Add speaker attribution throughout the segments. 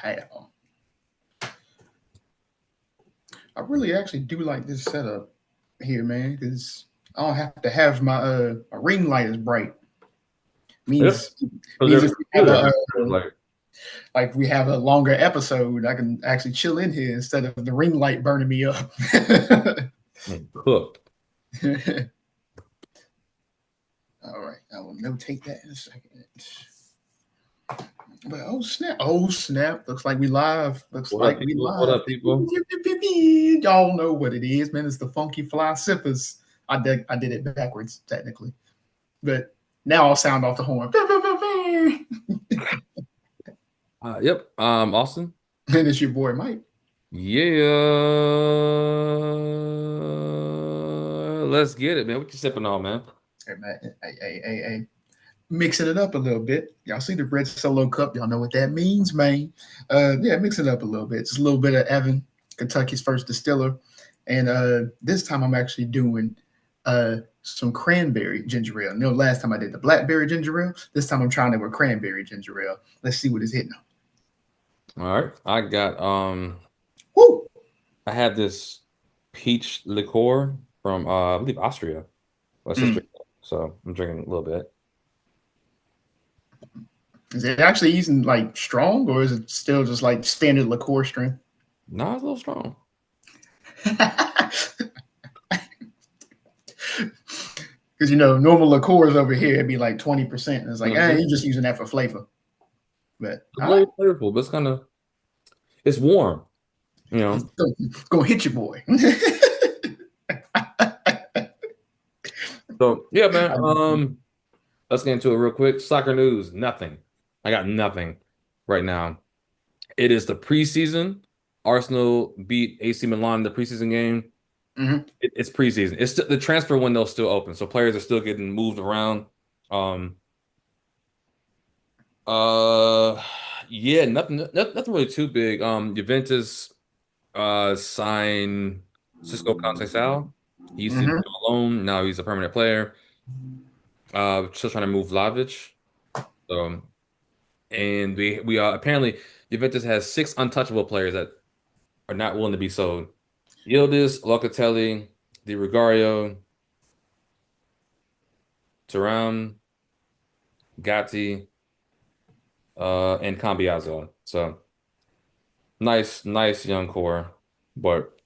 Speaker 1: I really actually do like this setup here, man, because I don't have to have my ring light as bright.
Speaker 2: Yep.
Speaker 1: Means
Speaker 2: So
Speaker 1: means
Speaker 2: they're
Speaker 1: if we have
Speaker 2: like
Speaker 1: like we have a longer episode, I can actually chill in here instead of the ring light burning me up.
Speaker 2: cooked.
Speaker 1: All right, I will notate that in a second. But oh snap! Oh snap! Looks like we live. Looks
Speaker 2: What up,
Speaker 1: like we
Speaker 2: people? What
Speaker 1: live.
Speaker 2: up, people?
Speaker 1: Y'all know what it is, man. It's the Funky Fly Sippers. I did it backwards technically, but now I'll sound off the horn.
Speaker 2: Yep. Austin.
Speaker 1: And it's your boy Mike.
Speaker 2: Yeah. Let's get it, man. What you sipping on, man?
Speaker 1: Hey, man, hey. Mixing it up a little bit. Y'all see the red solo cup? Y'all know what that means, man. Yeah, mix it up a little bit. Just a little bit of Evan, Kentucky's first distiller, and this time I'm actually doing some cranberry ginger ale. You know, last time I did the blackberry ginger ale. This time I'm trying it with cranberry ginger ale. Let's see what it's hitting on.
Speaker 2: All right. I got
Speaker 1: Woo!
Speaker 2: I have this peach liqueur from I believe Austria. Well, sister. So I'm drinking a little bit.
Speaker 1: Is it actually using like strong, or is it still just like standard liqueur strength?
Speaker 2: No, it's a little strong.
Speaker 1: Because normal liqueurs over here it'd be like 20%. And it's like, you're just using that for flavor. But
Speaker 2: It's a little flavorful, but it's warm.
Speaker 1: It's gonna hit you, boy.
Speaker 2: So yeah, man. Let's get into it real quick. Soccer news, nothing. I got nothing right now. It is the preseason. Arsenal beat AC Milan in the preseason game.
Speaker 1: Mm-hmm.
Speaker 2: It's preseason. It's the transfer window is still open, so players are still getting moved around. Yeah, nothing really too big. Juventus signed Cisco Conceição. He used to be on loan. Now he's a permanent player. Still trying to move Vlahovic. And we apparently Juventus has 6 untouchable players that are not willing to be sold. Yildiz, Locatelli, Di Gregorio, Thuram, Gatti, and Cambiaso. So nice young core, but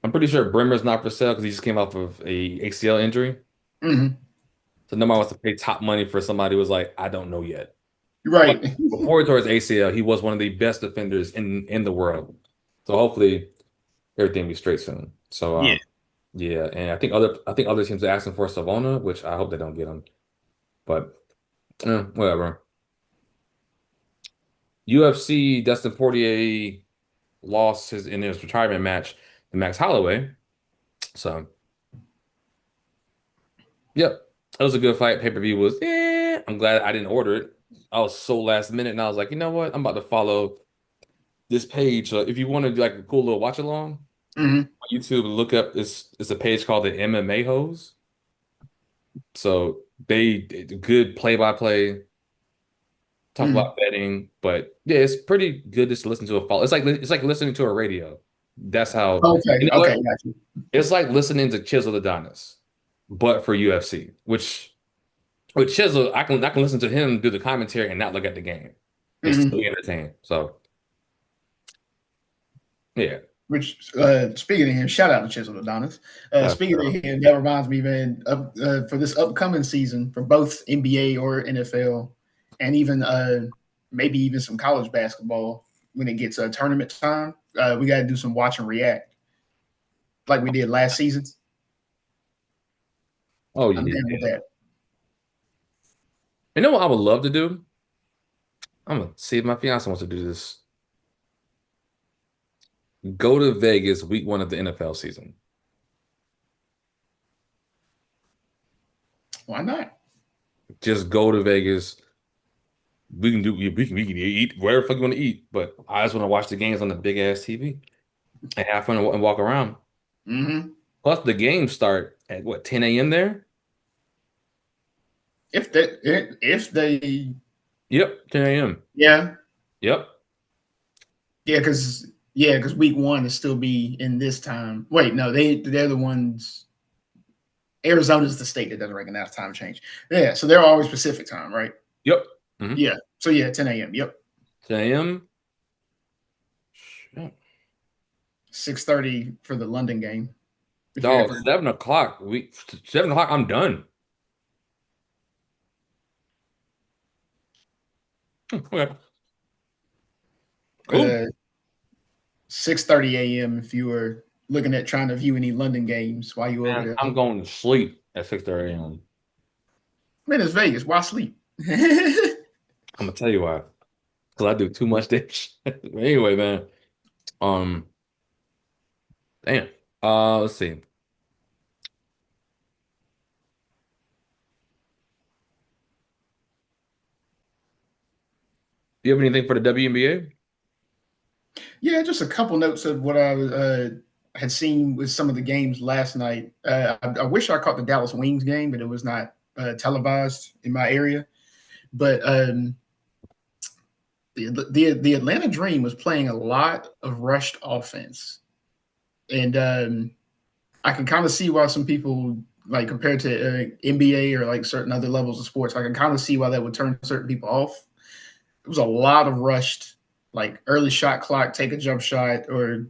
Speaker 2: I'm pretty sure Bremer's not for sale because he just came off of a ACL injury.
Speaker 1: Mm-hmm.
Speaker 2: So nobody wants to pay top money for somebody who was like, I don't know yet.
Speaker 1: Right.
Speaker 2: But before he tore his ACL, he was one of the best defenders in the world. So hopefully everything will be straight soon. So yeah, and I think other teams are asking for Savona, which I hope they don't get him. But whatever. UFC Dustin Poirier lost in his retirement match to Max Holloway. So yep. It was a good fight. Pay-per-view was, I'm glad I didn't order it. I was so last minute, and I was like, you know what? I'm about to follow this page. If you want to do like a cool little watch along on YouTube, look up it's a page called the MMA Hose. So they good play-by-play, talk about betting, but yeah, it's pretty good just to listen to a follow. It's like listening to a radio. That's how.
Speaker 1: Okay, got you.
Speaker 2: It's like listening to Chisel Adonis, but for UFC, which with Chisel, I can listen to him do the commentary and not look at the game. It's still entertaining. So yeah.
Speaker 1: Which speaking of him, shout out to Chisel Adonis. Speaking of him, that reminds me, man, for this upcoming season for both NBA or NFL, and even maybe even some college basketball when it gets tournament time, we got to do some watch and react like we did last season.
Speaker 2: Oh,
Speaker 1: I'm down with that.
Speaker 2: You know what I would love to do? I'm gonna see if my fiance wants to do this. Go to Vegas week 1 of the NFL season.
Speaker 1: Why not?
Speaker 2: Just go to Vegas. We can eat wherever the fuck you want to eat, but I just want to watch the games on the big ass TV and have fun and walk around. Plus, the games start at what 10 a.m. there.
Speaker 1: If they
Speaker 2: Yep, 10 a.m.
Speaker 1: Yeah.
Speaker 2: Yep.
Speaker 1: Because week one is still be in this time. Wait, no, they're the ones. Arizona's the state that doesn't recognize time change. Yeah, so they're always Pacific time, right?
Speaker 2: Yep. Mm-hmm.
Speaker 1: Yeah. So yeah, 10 a.m. Yep.
Speaker 2: 10 a.m.
Speaker 1: 6:30 for the London game.
Speaker 2: Dog, 7 o'clock. 7 o'clock. I'm done. Okay. Cool.
Speaker 1: 6:30 a.m. if you were looking at trying to view any London games while you were over
Speaker 2: Man,
Speaker 1: there.
Speaker 2: I'm going to sleep at 6:30 a.m.
Speaker 1: Man, it's Vegas. Why sleep?
Speaker 2: I'm gonna tell you why. Because I do too much damn shit. Anyway, man. Damn. Let's see. Do you have anything for the WNBA?
Speaker 1: Yeah, just a couple notes of what I had seen with some of the games last night. I wish I caught the Dallas Wings game, but it was not televised in my area. But the Atlanta Dream was playing a lot of rushed offense, and I can kind of see why some people like compared to NBA or like certain other levels of sports. I can kind of see why that would turn certain people off. It was a lot of rushed, like early shot clock, take a jump shot, or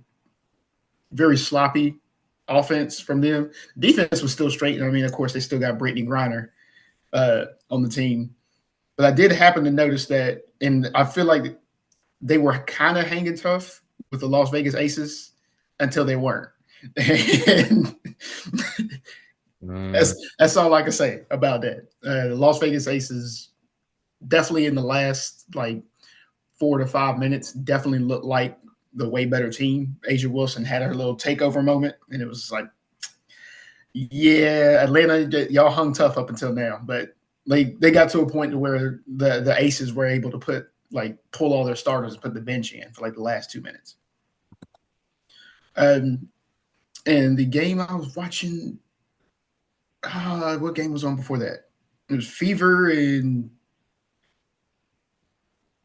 Speaker 1: very sloppy offense from them. Defense was still straight. I mean, of course, they still got Brittany Griner on the team. But I did happen to notice that, and I feel like they were kind of hanging tough with the Las Vegas Aces until they weren't. And that's all I can say about that. The Las Vegas Aces definitely in the last like 4 to 5 minutes definitely looked like the way better team. Asia Wilson had her little takeover moment, and it was like, yeah, Atlanta, y'all hung tough up until now, but they got to a point where the Aces were able to pull all their starters and put the bench in for like the last 2 minutes. And the game I was watching, what game was on before that? It was Fever and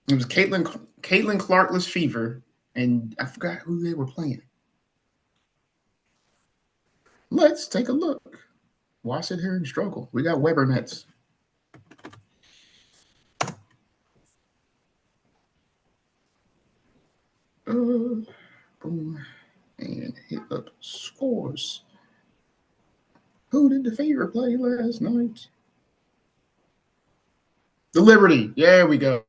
Speaker 1: it was Caitlin Clarkless Fever, and I forgot who they were playing. Let's take a look. Why sit here and struggle? We got Weber Nets. Boom. And hit up scores. Who did the Fever play last night? The Liberty. There we go.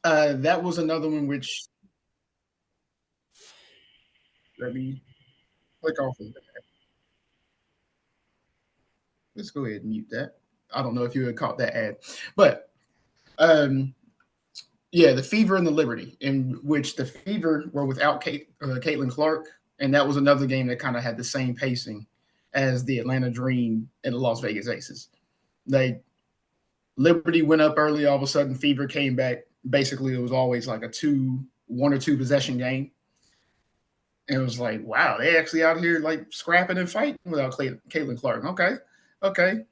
Speaker 1: That was another one which let me click off of that. Let's go ahead and mute that. I don't know if you had caught that ad, but yeah, the Fever and the Liberty, in which the Fever were without Caitlin Clark, and that was another game that kind of had the same pacing as the Atlanta Dream and the Las Vegas Aces. Liberty went up early, all of a sudden Fever came back. Basically, it was always like a 1 or 2 possession game. And it was like, wow, they actually out here like scrapping and fighting without Caitlin Clark. Okay.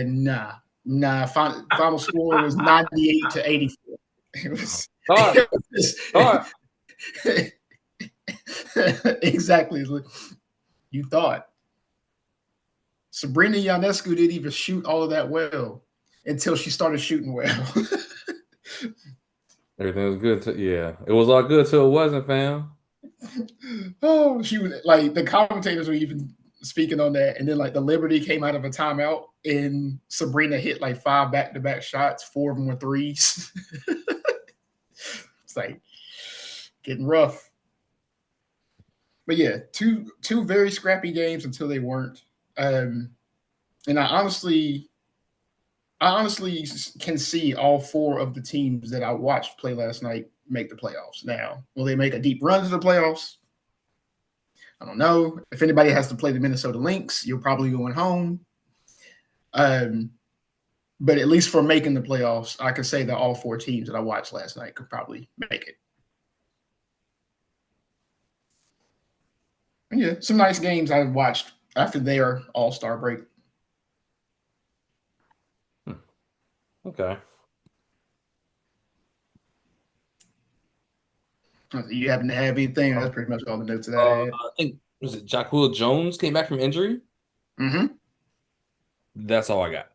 Speaker 1: Nah. Final score was 98-84. It was, exactly. You thought. Sabrina Ionescu didn't even shoot all of that well until she started shooting well.
Speaker 2: Everything was good. Yeah, it was all good till it wasn't, fam.
Speaker 1: Oh, she was like the commentators were even speaking on that, and then like the Liberty came out of a timeout, and Sabrina hit like 5 back-to-back shots. 4 of them were threes. It's like getting rough. But yeah, two very scrappy games until they weren't. And I honestly can see all 4 of the teams that I watched play last night make the playoffs. Now, will they make a deep run to the playoffs? I don't know. If anybody has to play the Minnesota Lynx, you're probably going home. But at least for making the playoffs, I can say that all 4 teams that I watched last night could probably make it. And yeah, some nice games I watched after their All-Star break.
Speaker 2: Okay.
Speaker 1: You happen to have anything? That's pretty much all the notes that I had.
Speaker 2: I think was it Jaquil Jones came back from injury.
Speaker 1: Mm-hmm.
Speaker 2: That's all I got.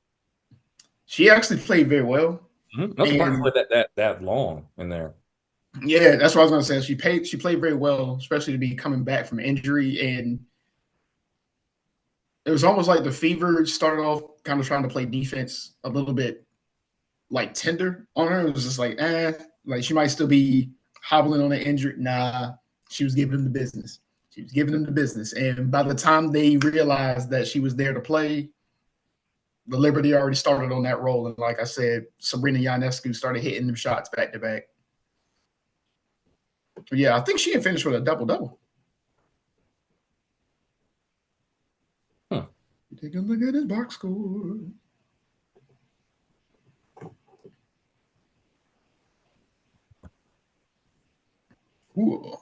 Speaker 1: She actually played very well.
Speaker 2: No surprise
Speaker 1: And
Speaker 2: to play that long in there.
Speaker 1: yeah, that's what I was gonna say. She played very well, especially to be coming back from injury. And it was almost like the Fever started off kind of trying to play defense a little bit like tender on her. It was just like she might still be hobbling on an injury. Nah, she was giving them the business. She was giving them the business. And by the time they realized that she was there to play, the Liberty already started on that roll. And like I said, Sabrina Ionescu started hitting them shots back to back. But yeah, I think she had finished with a double-double.
Speaker 2: Huh.
Speaker 1: Take a look at his box score. Ooh.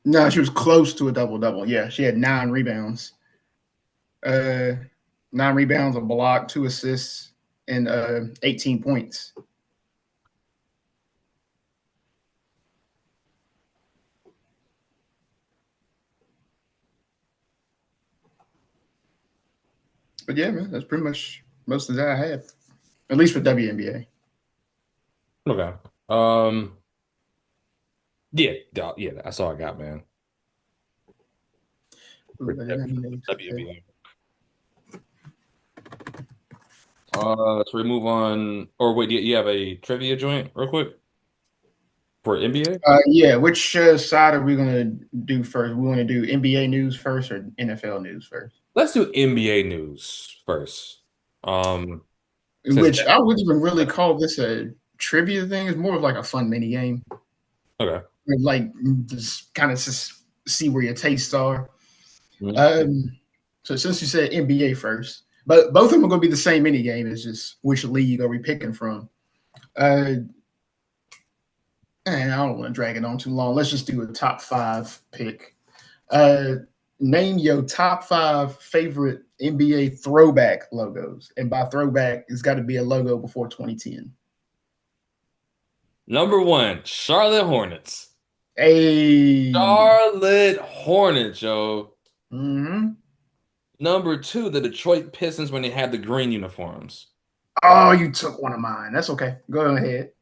Speaker 1: No, she was close to a double-double. Yeah, she had 9 rebounds. 9 rebounds, a block, 2 assists, and 18 points. But yeah, man, that's pretty much most of that I had, at least for WNBA.
Speaker 2: Okay. Yeah, that's all I got, man.
Speaker 1: Ooh,
Speaker 2: WNBA. So we move on. Or wait, do you have a trivia joint real quick for NBA?
Speaker 1: Yeah, which side are we gonna do first? We want to do NBA news first or NFL news first?
Speaker 2: Let's do NBA news first.
Speaker 1: Which I wouldn't even really call this a trivia thing. It's more of like a fun mini game.
Speaker 2: Okay.
Speaker 1: Like just kind of see where your tastes are.
Speaker 2: Mm-hmm.
Speaker 1: So since you said NBA first, but both of them are going to be the same mini game. It's just which league are we picking from? And I don't want to drag it on too long. Let's just do a top 5 pick. Name your top 5 favorite NBA throwback logos, and by throwback, it's got to be a logo before 2010.
Speaker 2: Number 1, Charlotte Hornets.
Speaker 1: Hey,
Speaker 2: Charlotte Hornets, yo.
Speaker 1: Mm-hmm.
Speaker 2: Number 2, the Detroit Pistons when they had the green uniforms.
Speaker 1: Oh, you took one of mine. That's okay. Go ahead.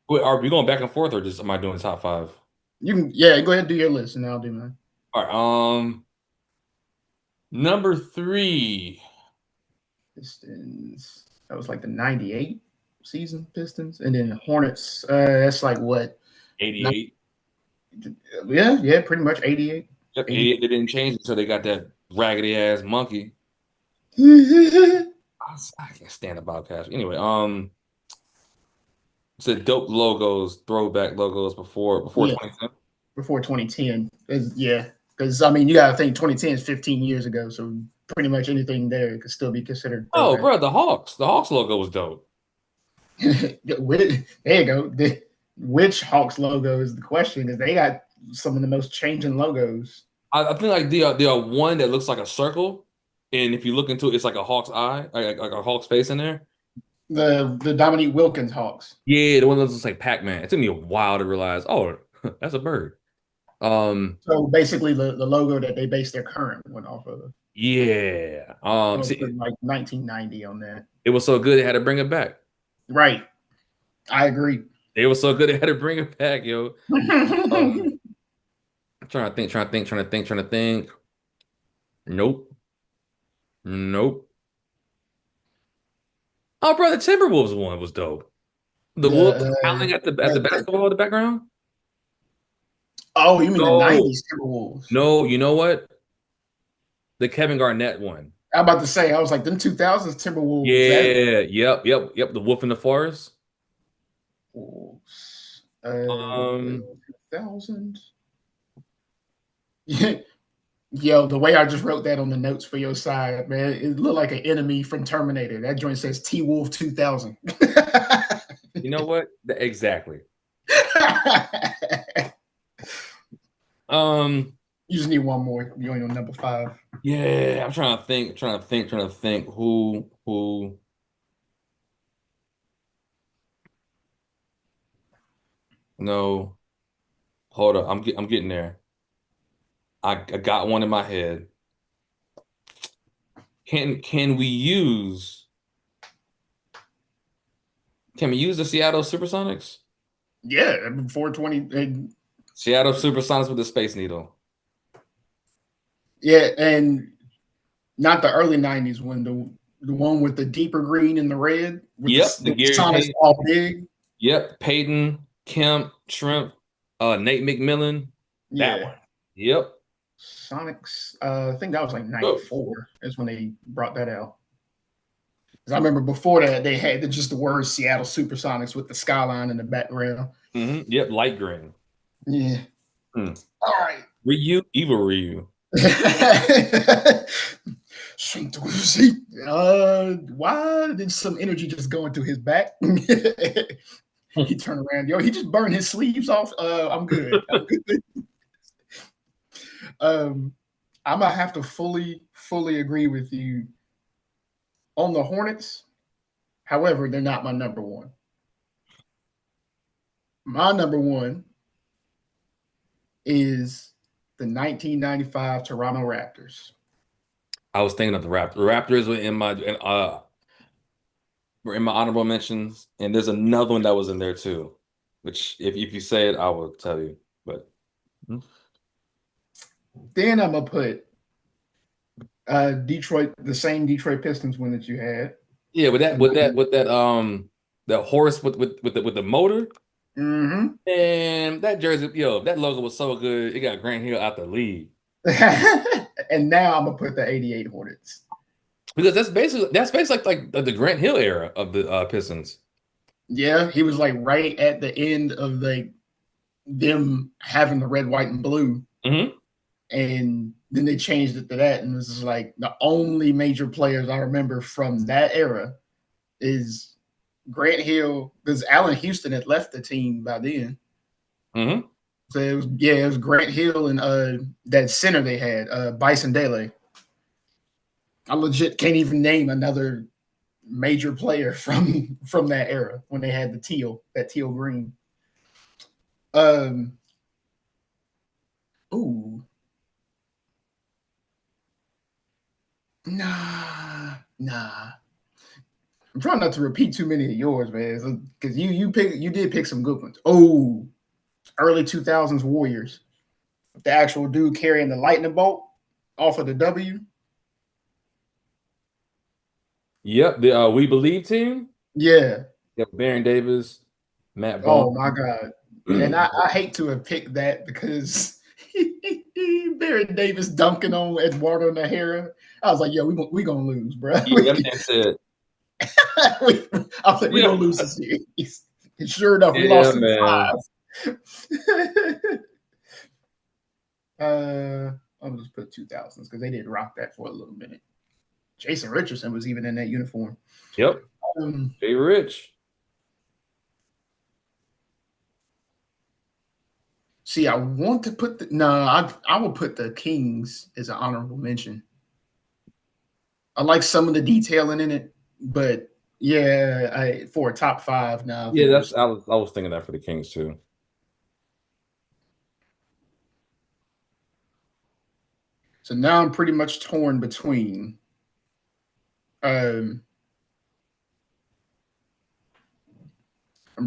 Speaker 2: Wait, are we going back and forth, or just am I doing top 5?
Speaker 1: You can, yeah, go ahead and do your list, and I'll do mine.
Speaker 2: All right. Number 3.
Speaker 1: Pistons. That was like the 98 season Pistons. And then Hornets, that's like what?
Speaker 2: 88.
Speaker 1: Yeah, pretty much 88.
Speaker 2: Yep, 88. They didn't change until they got that raggedy ass monkey. I can't stand the Bobcats. Anyway, said dope logos, throwback logos before 2010.
Speaker 1: Before 2010. Yeah. Because I mean you gotta think 2010 is 15 years ago, so pretty much anything there could still be considered
Speaker 2: throwback. Oh, bro, the Hawks logo was dope.
Speaker 1: There you go. Which Hawks logo is the question, because they got some of the most changing logos.
Speaker 2: I think like the one that looks like a circle, and if you look into it, it's like a Hawk's eye, like a Hawk's face in there.
Speaker 1: The Dominique Wilkins Hawks.
Speaker 2: Yeah, the one that looks like Pac-Man. It took me a while to realize, oh, that's a bird.
Speaker 1: So basically the logo that they based their current one off of.
Speaker 2: Yeah.
Speaker 1: See, like 1990 on that.
Speaker 2: It was so good they had to bring it back.
Speaker 1: Right. I agree.
Speaker 2: They were so good they had to bring it back, yo. I'm trying to think. Nope. Oh, bro, the Timberwolves one was dope. The Wolves howling at the basketball in the background.
Speaker 1: Oh, you mean the 90s Timberwolves?
Speaker 2: No, you know what? The Kevin Garnett one.
Speaker 1: I'm about to say, I was like, them 2000s Timberwolves.
Speaker 2: Yeah, yep. The Wolf in the Forest.
Speaker 1: Wolves. 2000. Yo, the way I just wrote that on the notes for your side, man, it looked like an enemy from Terminator. That joint says T-Wolf 2000.
Speaker 2: You know what? Exactly.
Speaker 1: You just need one more. You're on number 5.
Speaker 2: Yeah, I'm trying to think. Who? No, hold up. I'm getting there. I got one in my head. Can we use? Can we use the Seattle Supersonics?
Speaker 1: Yeah, 420.
Speaker 2: Seattle Supersonics with the Space Needle.
Speaker 1: Yeah, and not the early 90s when the one with the deeper green and the red with
Speaker 2: Yep, the
Speaker 1: the
Speaker 2: Gary
Speaker 1: Sonics
Speaker 2: Payton.
Speaker 1: all big.
Speaker 2: Yep, Peyton, Kemp, Shrimp, Nate McMillan. That
Speaker 1: Yeah.
Speaker 2: one. Yep.
Speaker 1: Sonics, I think that was like
Speaker 2: Oh.
Speaker 1: 94 is when they brought that out. Because I remember before that, they had just the word Seattle Supersonics with the skyline in the background.
Speaker 2: Yep, light green.
Speaker 1: Yeah. All right.
Speaker 2: Ryu, evil Ryu.
Speaker 1: Why did some energy just go into his back? He turned around. Yo, he just burned his sleeves off. I'm good. I'm good. I'm gonna have to fully agree with you on the Hornets. However, they're not my number one. My number one is the 1995 Toronto Raptors.
Speaker 2: I was thinking of the Raptors. The Raptors were in my honorable mentions, and there's another one that was in there too. Which, if you say it, I will tell you. But
Speaker 1: then I'm gonna put Detroit, the same Detroit Pistons one that you had.
Speaker 2: Yeah, with that the horse with the motor.
Speaker 1: Mm-hmm.
Speaker 2: And that jersey, that logo was so good. It got Grant Hill out the league.
Speaker 1: And now I'm gonna put the '88 Hornets
Speaker 2: because that's basically like the Grant Hill era of the Pistons.
Speaker 1: Yeah, he was like right at the end of like them having the red, white, and blue.
Speaker 2: Mm-hmm.
Speaker 1: And then they changed it to that, and this is like the only major players I remember from that era is Grant Hill, because Allen Houston had left the team by then.
Speaker 2: Mm-hmm.
Speaker 1: So it was Grant Hill and that center they had, Bison Dele. I legit can't even name another major player from that era when they had that teal green. Ooh. Nah. I'm trying not to repeat too many of yours, man, because you did pick some good ones. Oh, early 2000s Warriors, the actual dude carrying the lightning bolt off of the W.
Speaker 2: Yep, the We Believe team.
Speaker 1: Yeah.
Speaker 2: Yep, Baron Davis, Matt
Speaker 1: Ball. Oh
Speaker 2: Barnes.
Speaker 1: my God. And I hate to have picked that because Baron Davis dunking on Eduardo Nahara. I was like, yo, we gonna lose, bro.
Speaker 2: Yeah, that's it.
Speaker 1: I was like, we're gonna lose the series. And sure enough, we lost in 5. I'll just put 2000s because they did rock that for a little minute. Jason Richardson was even in that uniform.
Speaker 2: Yep. Jay Rich.
Speaker 1: See, I want to put I will put the Kings as an honorable mention. I like some of the detailing in it, but yeah, for a top 5 now.
Speaker 2: Yeah, I was thinking that for the Kings too.
Speaker 1: So now I'm pretty much torn between I'm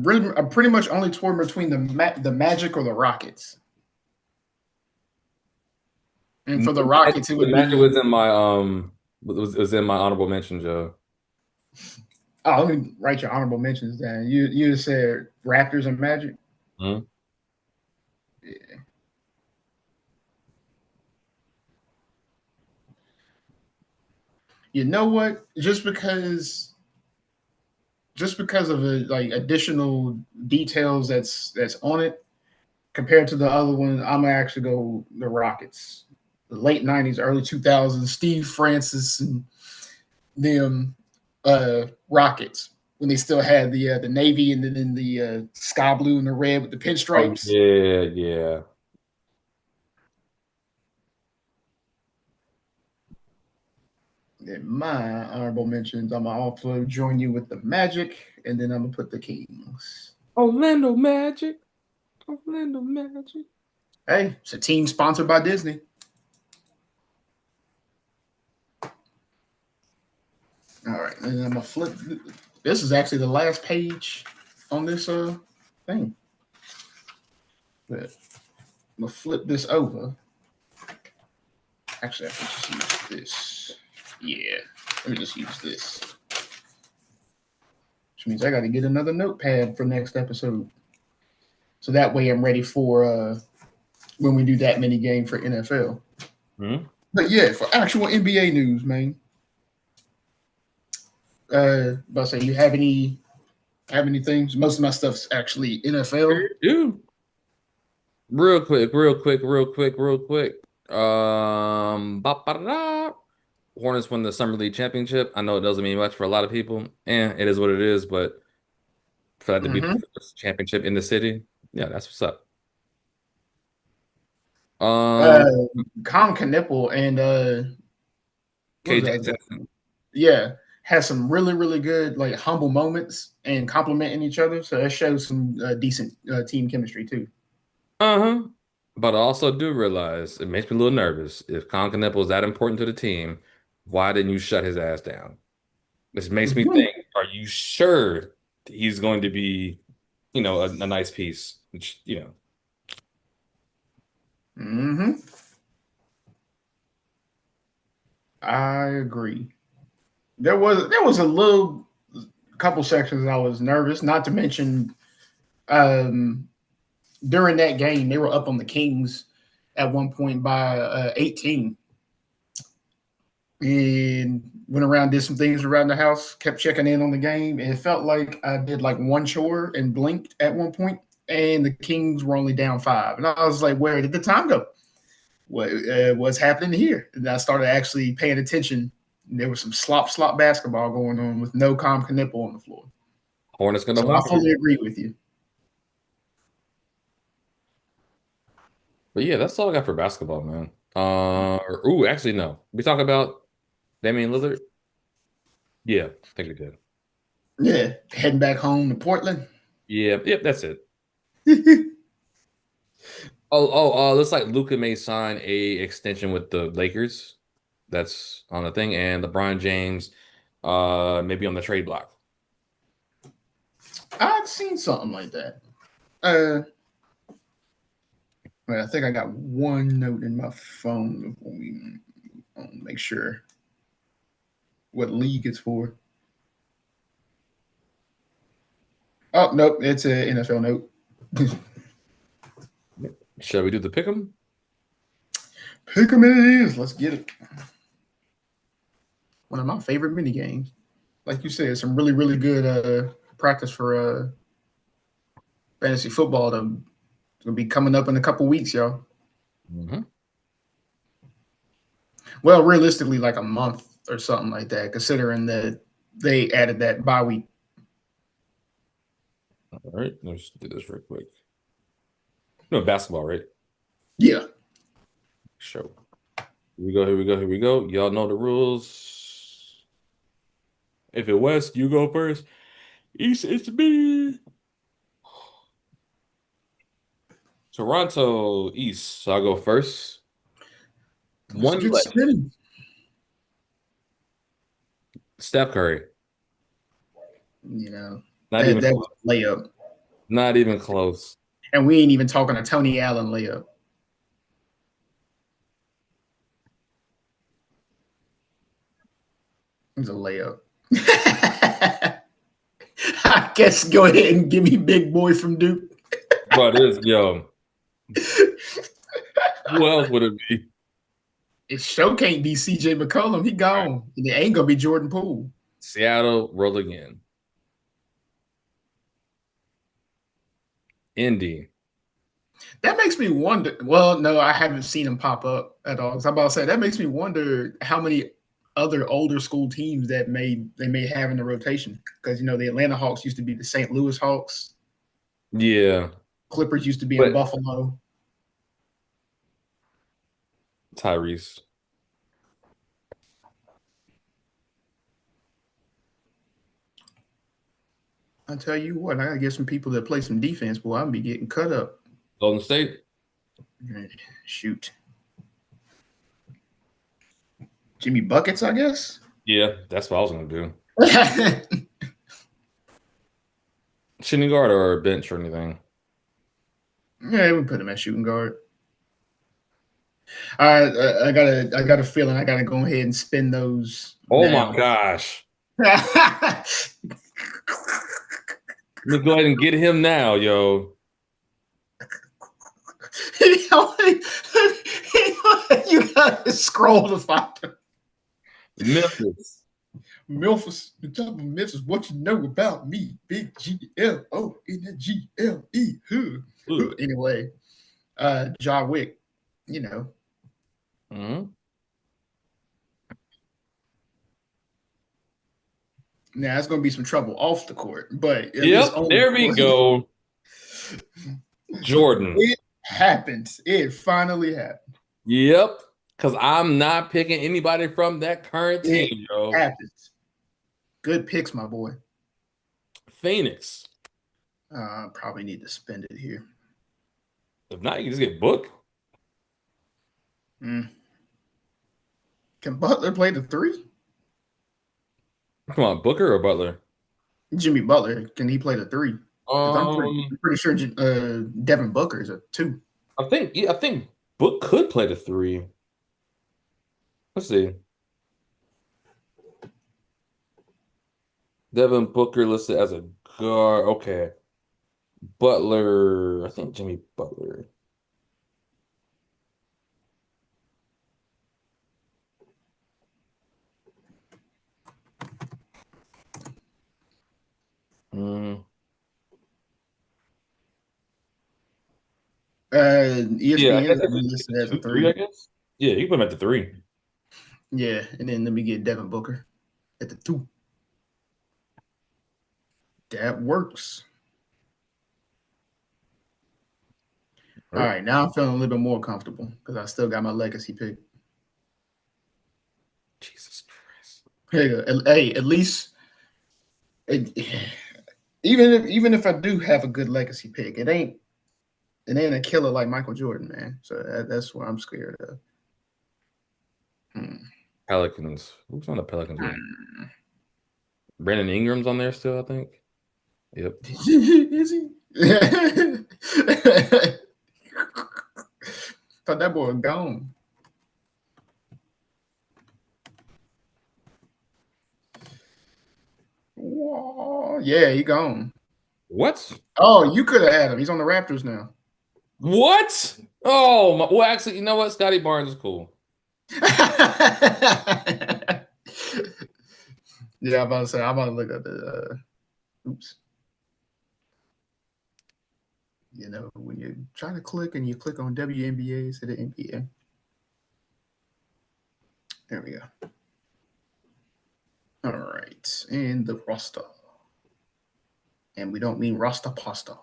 Speaker 1: pretty much only torn between the Magic or the Rockets. And for the Rockets, it would
Speaker 2: Magic was in my was in my honorable mention, Joe.
Speaker 1: Oh, let me write your honorable mentions down. You said Raptors and Magic.
Speaker 2: Mm-hmm.
Speaker 1: Yeah. You know what? Just because of the like additional details that's on it compared to the other one, I'm gonna actually go the Rockets. The late '90s, early 2000s, Steve Francis and them Rockets when they still had the navy and then the sky blue and the red with the pinstripes.
Speaker 2: Oh, yeah.
Speaker 1: In my honorable mentions, I'm gonna also join you with the Magic, and then I'm gonna put the Kings.
Speaker 2: Orlando Magic. Orlando Magic.
Speaker 1: Hey, it's a team sponsored by Disney. All right, and I'm gonna flip. This is actually the last page on this thing. But I'm gonna flip this over. Actually, I can just use this. Yeah, let me just use this. Which means I got to get another notepad for next episode. So that way I'm ready for when we do that mini game for NFL.
Speaker 2: Mm-hmm.
Speaker 1: But yeah, for actual NBA news, man. But say you have any things? Most of my stuff's actually NFL.
Speaker 2: Dude. Real quick. Hornets won the Summer League championship. I know it doesn't mean much for a lot of people. It is what it is, but for that to be the first championship in the city, yeah, that's what's up.
Speaker 1: Colin Knipple and
Speaker 2: KJ,
Speaker 1: yeah, has some really, really good like humble moments and complimenting each other. So that shows some decent team chemistry too.
Speaker 2: But I also do realize it makes me a little nervous. If Colin Knipple is that important to the team, why didn't you shut his ass down? This makes me think, are you sure he's going to be, a nice piece? Which,
Speaker 1: I agree. There was a little couple sections I was nervous, not to mention during that game they were up on the Kings at one point by 18. And went around, did some things around the house, kept checking in on the game. And it felt like I did like one chore and blinked at one point, and the Kings were only down 5. And I was like, where did the time go? What's happening here? And I started actually paying attention. There was some slop basketball going on with no Colin Knipple on the floor.
Speaker 2: Hornets gonna
Speaker 1: so I fully agree with you.
Speaker 2: But yeah, that's all I got for basketball, man. Actually, no. We talk about Damian Lillard. Yeah, I think we did.
Speaker 1: Yeah, heading back home to Portland.
Speaker 2: Yeah, yep, that's it. Looks like Luka may sign a extension with the Lakers. That's on the thing, and LeBron James, maybe on the trade block.
Speaker 1: I've seen something like that. I think I got one note in my phone before we make sure what league it's for. Oh, nope, it's an NFL note.
Speaker 2: Shall we do the pick'em?
Speaker 1: Pick'em it is. Let's get it. One of my favorite mini games. Like you said, some really, really good practice for fantasy football to be coming up in a couple weeks, y'all.
Speaker 2: Mm-hmm.
Speaker 1: Well, realistically, like a month or something like that, considering that they added that bye week.
Speaker 2: All right, let's do this real quick. No, basketball, right?
Speaker 1: Yeah.
Speaker 2: Sure. Here we go. Y'all know the rules. If it's West, you go first. East, it's me. Toronto, East. So I'll go first. One legend. Steph Curry.
Speaker 1: That was a layup.
Speaker 2: Not even close.
Speaker 1: And we ain't even talking a Tony Allen layup. It was a layup. I guess go ahead and give me Big Boy from Duke.
Speaker 2: But it's who else would it be?
Speaker 1: It sure can't be CJ McCollum. He gone. Right. And it ain't gonna be Jordan Poole.
Speaker 2: Seattle roll again. Indy.
Speaker 1: That makes me wonder. Well, no, I haven't seen him pop up at all. I'm about to say that makes me wonder how many other older school teams that they may have in the rotation. Because the Atlanta Hawks used to be the St. Louis Hawks.
Speaker 2: Yeah.
Speaker 1: Clippers used to be in Buffalo.
Speaker 2: Tyrese.
Speaker 1: I tell you what, I gotta get some people that play some defense, boy. I'm be getting cut up.
Speaker 2: Golden State.
Speaker 1: Shoot. Jimmy Buckets, I guess.
Speaker 2: Yeah, that's what I was gonna do. Shooting guard or bench or anything.
Speaker 1: Yeah, we put him at shooting guard. I got a feeling I gotta go ahead and spin those.
Speaker 2: Oh
Speaker 1: now.
Speaker 2: my gosh. Let's go ahead and get him now, yo.
Speaker 1: You gotta scroll to find him.
Speaker 2: Memphis.
Speaker 1: Memphis, the top of Memphis, what you know about me? Big GLO in the GLE. Anyway, John Wick, you know.
Speaker 2: Mm-hmm.
Speaker 1: Now it's gonna be some trouble off the court, but
Speaker 2: yep, there we go. Jordan.
Speaker 1: It happened. It finally happened.
Speaker 2: Yep, because I'm not picking anybody from that current team, yo.
Speaker 1: Happens. Good picks, my boy.
Speaker 2: Phoenix.
Speaker 1: Probably need to spend it here.
Speaker 2: If not, you can just get Book.
Speaker 1: Can Butler play the 3?
Speaker 2: Come on, Booker or Butler?
Speaker 1: Jimmy Butler, can he play the 3? I'm pretty sure Devin Booker is a 2.
Speaker 2: I think Book could play the 3. Let's see. Devin Booker listed as a guard. Okay. Butler. I think Jimmy Butler.
Speaker 1: ESPN listed as a 3.
Speaker 2: I guess. Yeah, you put him at the 3.
Speaker 1: Yeah, and then let me get Devin Booker at the 2. That works. All right, now I'm feeling a little bit more comfortable because I still got my legacy pick.
Speaker 2: Jesus Christ.
Speaker 1: Hey, at least even if I do have a good legacy pick, it ain't a killer like Michael Jordan, man. So that's what I'm scared of.
Speaker 2: Pelicans. Who's on the Pelicans? Brandon Ingram's on there still, I think. Yep.
Speaker 1: Is he? Thought that boy was gone. Whoa, yeah, he gone.
Speaker 2: What?
Speaker 1: Oh, you could have had him. He's on the Raptors now.
Speaker 2: What? Oh, well, actually, you know what? Scotty Barnes is cool.
Speaker 1: Yeah, I'm about to look at the. Oops. You know, when you're trying to click and you click on WNBA instead of NBA. There we go. All right. And the roster. And we don't mean Rasta pasta.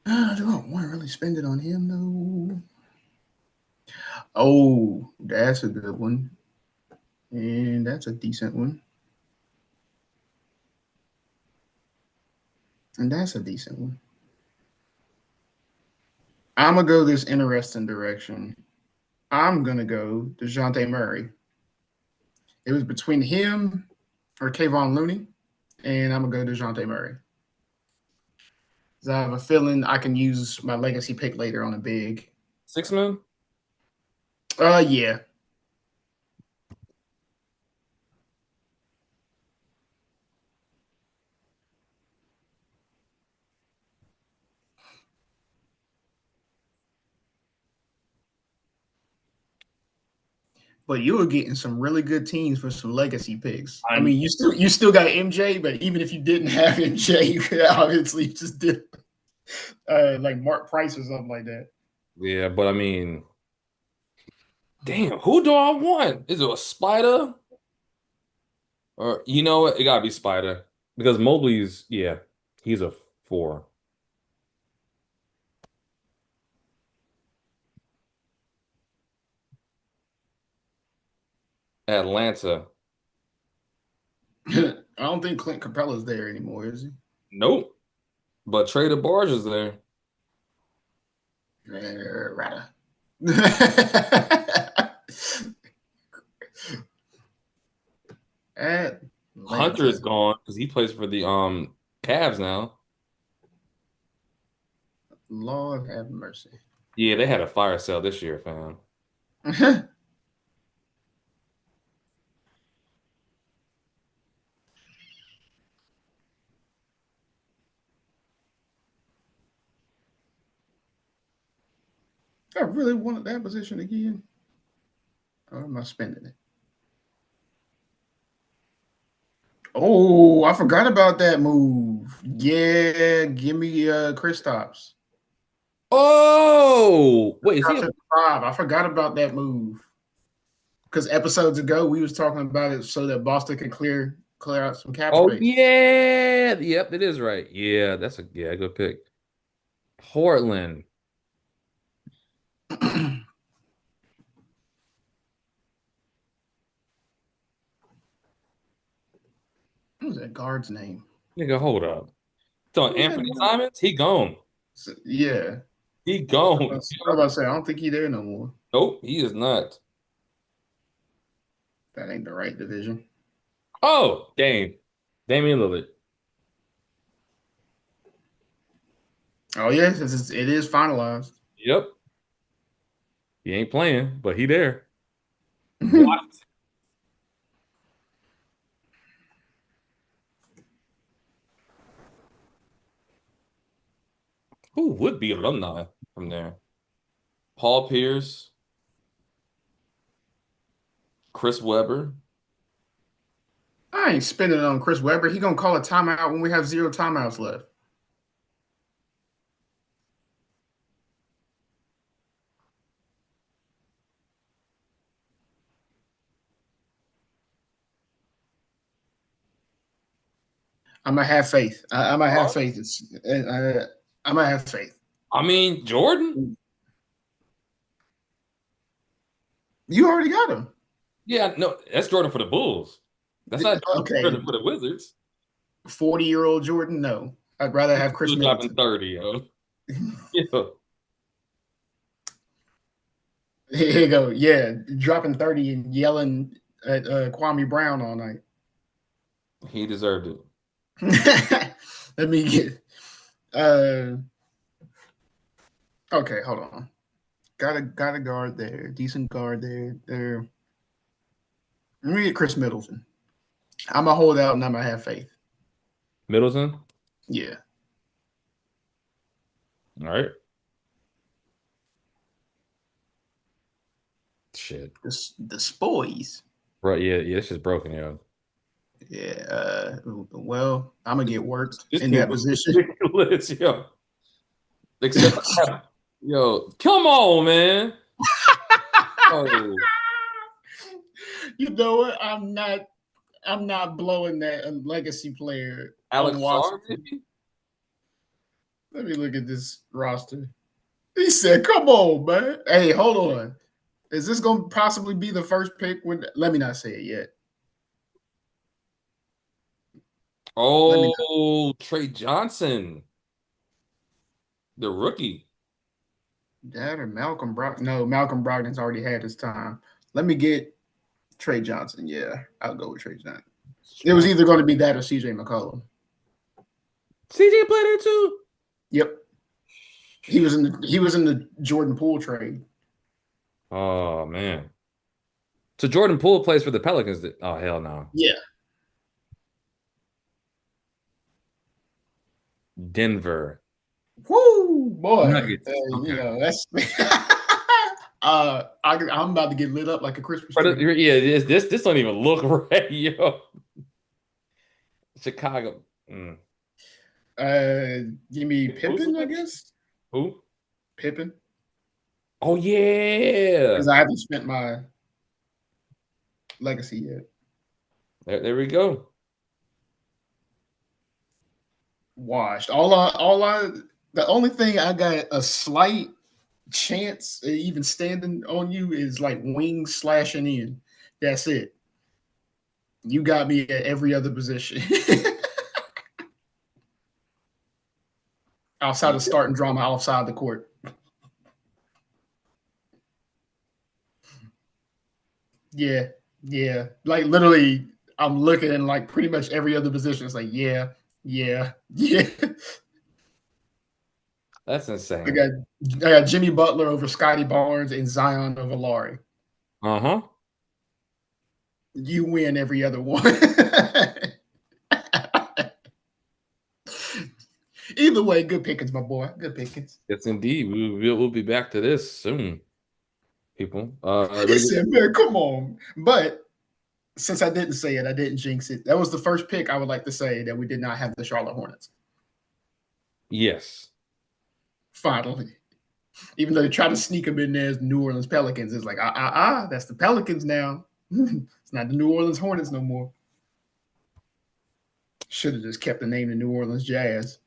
Speaker 1: Do I want to really spend it on him, though? Oh, that's a good one. And that's a decent one. And that's a decent one. I'm going to go this interesting direction. I'm going to go DeJounte Murray. It was between him or Kayvon Looney, and I'm going to go DeJounte Murray. I have a feeling I can use my legacy pick later on a big.
Speaker 2: 6-man?
Speaker 1: Yeah. But you were getting some really good teams for some legacy picks. I mean, you still got MJ, but even if you didn't have MJ, you could obviously just did like Mark Price or something like that.
Speaker 2: Yeah, but I mean, damn, who do I want? Is it a Spider? Or you know what? It gotta be Spider. Because Mobley's, yeah, he's a 4. Atlanta.
Speaker 1: I don't think Clint Capella's there anymore, is he?
Speaker 2: Nope. But Trey DeBarge is there.
Speaker 1: Rather.
Speaker 2: Hunter is gone because he plays for the Cavs now.
Speaker 1: Lord have mercy.
Speaker 2: Yeah, they had a fire sale this year, fam.
Speaker 1: I really wanted that position again. Or am I spending it? Oh, I forgot about that move. Yeah, give me Kristaps.
Speaker 2: Oh, wait, is he?
Speaker 1: I forgot about that move because episodes ago we was talking about it so that Boston could clear out some cap
Speaker 2: Oh
Speaker 1: space.
Speaker 2: yeah, yep, it is right. Yeah, that's a good pick. Portland.
Speaker 1: What was that guard's name?
Speaker 2: Nigga, hold up. So Anthony Simons, he gone.
Speaker 1: Yeah,
Speaker 2: He gone.
Speaker 1: I was about to say I don't think he's there no more.
Speaker 2: Nope, he is not.
Speaker 1: That ain't the right division.
Speaker 2: Oh, Damian Lillard.
Speaker 1: Oh yes, it is finalized.
Speaker 2: Yep. He ain't playing, but he there. What? Who would be alumni from there? Paul Pierce, Chris Webber.
Speaker 1: I ain't spending it on Chris Webber. He gonna call a timeout when we have 0 timeouts left. I'm gonna have faith. I'm gonna have faith. I'm gonna have faith.
Speaker 2: I mean, Jordan.
Speaker 1: You already got him.
Speaker 2: Yeah, no, that's Jordan for the Bulls. That's not Jordan for the Wizards.
Speaker 1: 40-year-old Jordan, no. I'd rather have Chris Middleton.
Speaker 2: Dropping 30, yo. Yeah.
Speaker 1: Here you go. Yeah, dropping 30 and yelling at Kwame Brown all night.
Speaker 2: He deserved it.
Speaker 1: Let me get. Okay, hold on. Got a guard there. Decent guard there. Let me get Chris Middleton. I'm gonna hold out and I'm gonna have faith.
Speaker 2: Middleton?
Speaker 1: Yeah.
Speaker 2: All right. Shit.
Speaker 1: The spoils.
Speaker 2: Right, yeah, it's just broken, yo.
Speaker 1: Yeah. Well, I'm gonna get worked in that position.
Speaker 2: Ridiculous, yo. Except, yo, come on, man. Oh.
Speaker 1: You know what? I'm not blowing that legacy player.
Speaker 2: Alex Sarr, maybe?
Speaker 1: Let me look at this roster. He said, "Come on, man. Hey, hold on. Is this going to possibly be the first pick? Let me not say it yet."
Speaker 2: Oh, Trey Johnson, the rookie.
Speaker 1: That or Malcolm Brogdon? No, Malcolm Brogdon's already had his time. Let me get Trey Johnson. Yeah, I'll go with Trey Johnson. It was either going to be that or CJ McCollum.
Speaker 2: CJ played there too.
Speaker 1: Yep. He was in the Jordan Poole trade.
Speaker 2: Oh man. So Jordan Poole plays for the Pelicans. Oh hell no.
Speaker 1: Yeah.
Speaker 2: Denver.
Speaker 1: Woo, boy.
Speaker 2: Okay.
Speaker 1: You know, that's I'm about to get lit up like a Christmas tree.
Speaker 2: Yeah, this don't even look right, yo. Chicago.
Speaker 1: Give me Pippen, I guess.
Speaker 2: Who?
Speaker 1: Pippen.
Speaker 2: Oh yeah.
Speaker 1: Because I haven't spent my legacy yet.
Speaker 2: There we go.
Speaker 1: Washed. The only thing I got a slight chance of even standing on you is like wings slashing in. That's it. You got me at every other position. Outside of starting drama outside the court. Yeah, yeah. Like literally, I'm looking in like pretty much every other position. It's like, yeah, yeah, yeah.
Speaker 2: That's
Speaker 1: I
Speaker 2: insane.
Speaker 1: got, I got Jimmy Butler over Scotty Barnes and Zion over Laurie.
Speaker 2: Uh-huh.
Speaker 1: You win every other one. Either way, good pickings, my boy. Good pickings.
Speaker 2: Yes, indeed. We'll be back to this soon, people.
Speaker 1: He said, man, come on. But since I didn't say it, I didn't jinx it. That was the first pick I would like to say that we did not have the Charlotte Hornets.
Speaker 2: Yes.
Speaker 1: Finally. Even though they tried to sneak them in there as New Orleans Pelicans, it's like, that's the Pelicans now. It's not the New Orleans Hornets no more. Should have just kept the name the New Orleans Jazz.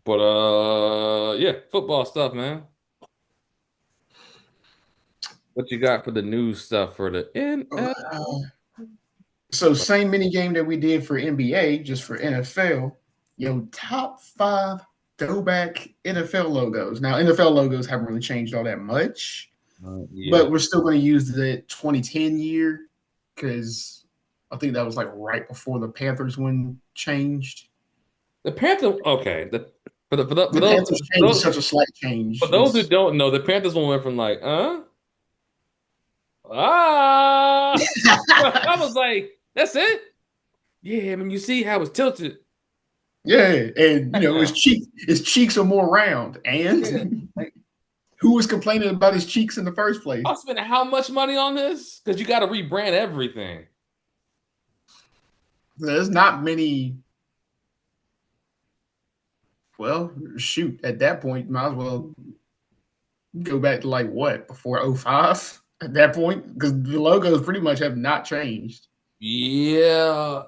Speaker 2: But yeah, football stuff, man. What you got for the news stuff for the NFL?
Speaker 1: So same mini game that we did for NBA, just for NFL. Top 5 throwback NFL logos. Now NFL logos haven't really changed all that much, but we're still going to use the 2010 year because I think that was like right before the Panthers one changed.
Speaker 2: The Panthers, okay. For those,
Speaker 1: Panthers changed such a slight change.
Speaker 2: For those who don't know, the Panthers one went from like, I was like, that's it. Yeah, I mean, you see how it's tilted.
Speaker 1: Yeah, and his cheeks are more round. And who was complaining about his cheeks in the first place?
Speaker 2: I'll spend how much money on this? Because you got to rebrand everything.
Speaker 1: There's not many. Well, shoot, at that point, might as well go back to like what, before 05 at that point? Because the logos pretty much have not changed.
Speaker 2: Yeah.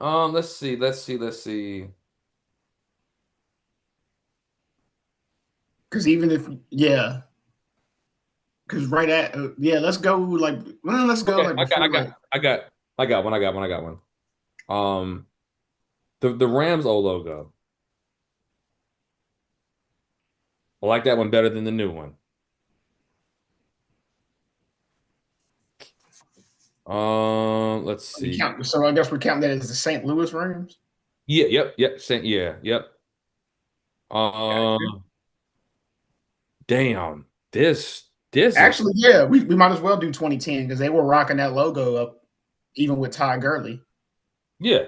Speaker 2: Let's see.
Speaker 1: Because even if, because right at, let's go like, let's go
Speaker 2: okay,
Speaker 1: like,
Speaker 2: I got one. The Rams old logo. I like that one better than the new one. Let's see.
Speaker 1: So I guess we're counting that as the St. Louis Rams.
Speaker 2: Yep. Damn. This
Speaker 1: actually, we might as well do 2010 because they were rocking that logo up even with Ty Gurley.
Speaker 2: Yeah.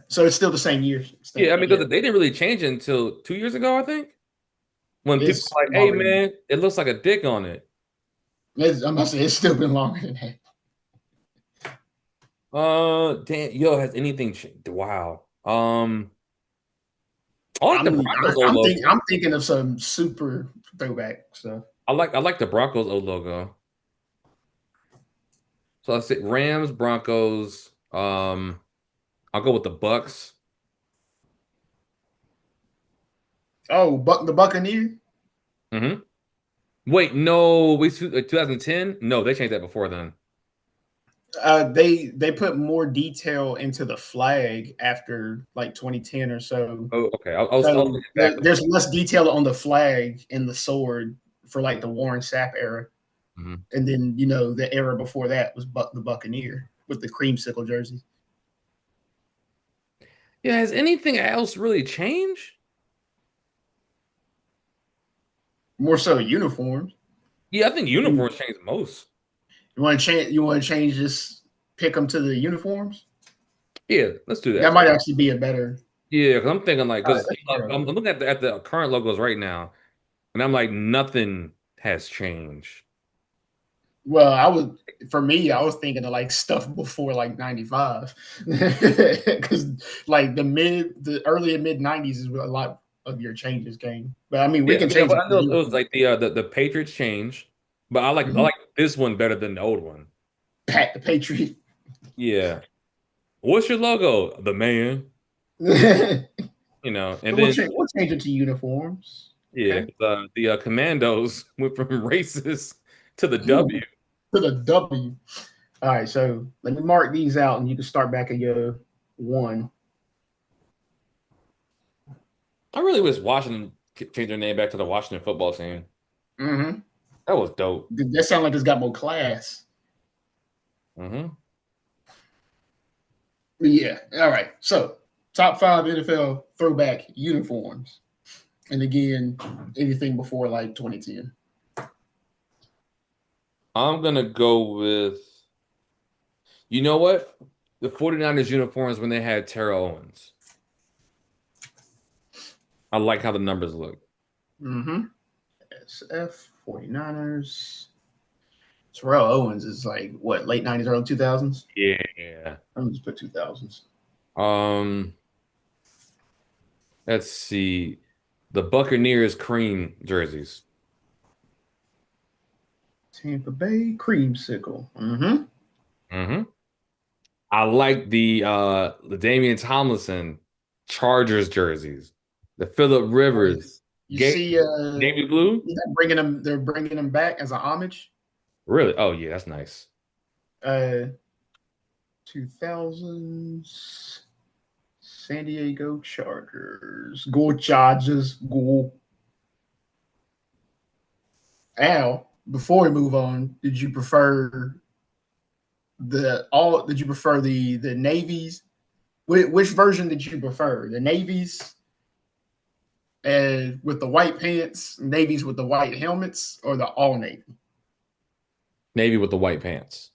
Speaker 1: So it's still the same year.
Speaker 2: I mean, because they didn't really change it until 2 years ago, I think. When people were like, hey, man, it looks like a dick on it.
Speaker 1: I must say, it's still been longer than
Speaker 2: that. Damn, has anything changed? Wow. I'm
Speaker 1: thinking of some super throwback stuff.
Speaker 2: I like the Broncos old logo. So I say Rams, Broncos. I'll go with the Bucks.
Speaker 1: Oh, the Buccaneer.
Speaker 2: Mm-hmm. Wait, no, 2010. No, they changed that before then.
Speaker 1: They put more detail into the flag after like 2010 or so.
Speaker 2: Oh, okay.
Speaker 1: There's less detail on the flag and the sword for like the Warren Sapp era, and then the era before that was the Buccaneer with the creamsicle jersey.
Speaker 2: Yeah, has anything else really changed?
Speaker 1: More so uniforms.
Speaker 2: Yeah, I think uniforms change most.
Speaker 1: You want to change this? Pick them to the uniforms.
Speaker 2: Yeah, let's do that.
Speaker 1: That might actually be a better.
Speaker 2: Yeah, because I'm thinking like, because I'm looking at the current logos right now, and I'm like, nothing has changed.
Speaker 1: Well, I was thinking of like stuff before like 95, because like the early and mid 90s is where a lot of your changes came. But I mean, we can change.
Speaker 2: I know it was like the Patriots change, but I like this one better than the old one.
Speaker 1: Pat the Patriot.
Speaker 2: Yeah. What's your logo? The man. And then
Speaker 1: we'll change it to uniforms.
Speaker 2: Yeah, okay. The Commandos went from racist To the W.
Speaker 1: To the W. All right, so let me mark these out, and you can start back at your one.
Speaker 2: I really wish Washington changed their name back to the Washington football team.
Speaker 1: Mm-hmm.
Speaker 2: That was dope.
Speaker 1: That sounds like it's got more class.
Speaker 2: Mm-hmm.
Speaker 1: Yeah. All right. So top 5 NFL throwback uniforms, and again, anything before like 2010.
Speaker 2: I'm gonna go with, you know what? The 49ers uniforms when they had Terrell Owens. I like how the numbers look.
Speaker 1: Mm-hmm. SF 49ers. Terrell Owens is like what, late 90s, early 2000s?
Speaker 2: Yeah.
Speaker 1: Let me just put 2000s.
Speaker 2: Um, let's see. The Buccaneers cream jerseys.
Speaker 1: Tampa Bay creamsicle. Mm-hmm.
Speaker 2: Mm-hmm. I like the Damian Tomlinson Chargers jerseys. The Phillip Rivers
Speaker 1: You see,
Speaker 2: navy blue.
Speaker 1: they're bringing them back as a homage.
Speaker 2: Really? Oh yeah, that's nice.
Speaker 1: 2000s San Diego Chargers. Go Chargers, go. Al, before we move on, did you prefer the navies? Which version did you prefer? The navies with the white pants, navies with the white helmets, or the all navy?
Speaker 2: Navy with the white pants.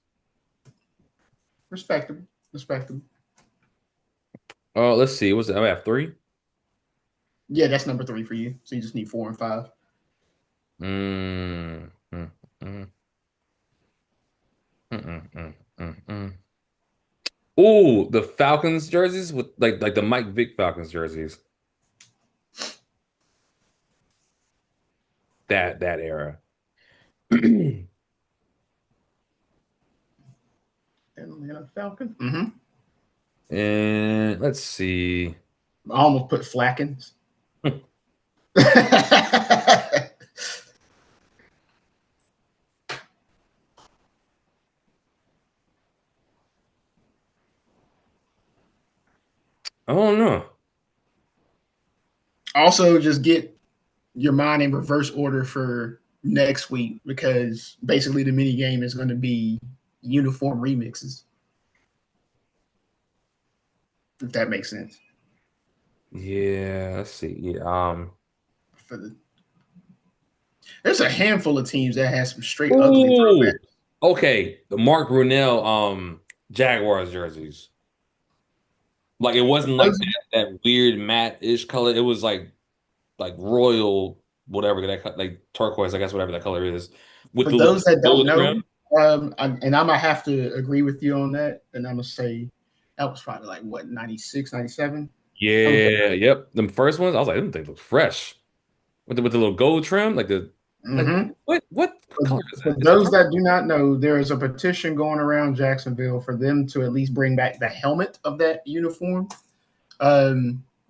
Speaker 1: Respectable. Respectable.
Speaker 2: Oh, let's see. What's it? I have 3.
Speaker 1: Yeah, that's number 3 for you. So you just need 4 and 5.
Speaker 2: Mm, mm, mm. Mm, mm, mm, mm. Oh, the Falcons jerseys with like the Mike Vick Falcons jerseys. That era.
Speaker 1: Atlanta Falcons. Mm-hmm.
Speaker 2: And let's see.
Speaker 1: I almost put Flackens.
Speaker 2: I don't know.
Speaker 1: Also, just get your mind in reverse order for next week, because basically the mini game is going to be uniform remixes. If that makes sense.
Speaker 2: Yeah, let's see. Yeah,
Speaker 1: there's a handful of teams that has some straight ugly
Speaker 2: ooh,
Speaker 1: throwbacks.
Speaker 2: okay. The Mark Brunell Jaguars jerseys. Like it wasn't like that weird matte-ish color. It was like royal, whatever that like turquoise, I guess whatever that color is. With
Speaker 1: For
Speaker 2: the
Speaker 1: those that don't know,
Speaker 2: trim.
Speaker 1: and I might have to agree with you on that, and I'm gonna say that was probably like what, 96, 97?
Speaker 2: Yeah, yep. The first ones, I was like, I didn't think look fresh. With the little gold trim, like the
Speaker 1: Mm-hmm.
Speaker 2: what color is
Speaker 1: For
Speaker 2: that? Is that
Speaker 1: those that do not know, there is a petition going around Jacksonville for them to at least bring back the helmet of that uniform,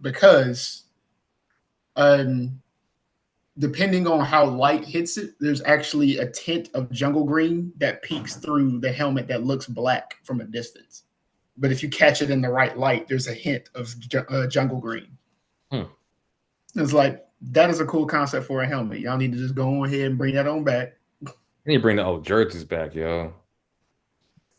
Speaker 1: because depending on how light hits it, there's actually a tint of jungle green that peeks through the helmet that looks black from a distance. But if you catch it in the right light, there's a hint of jungle green. It's like, that is a cool concept for a helmet. Y'all need to just go ahead and bring that on back.
Speaker 2: I need to bring the old jerseys back, yo.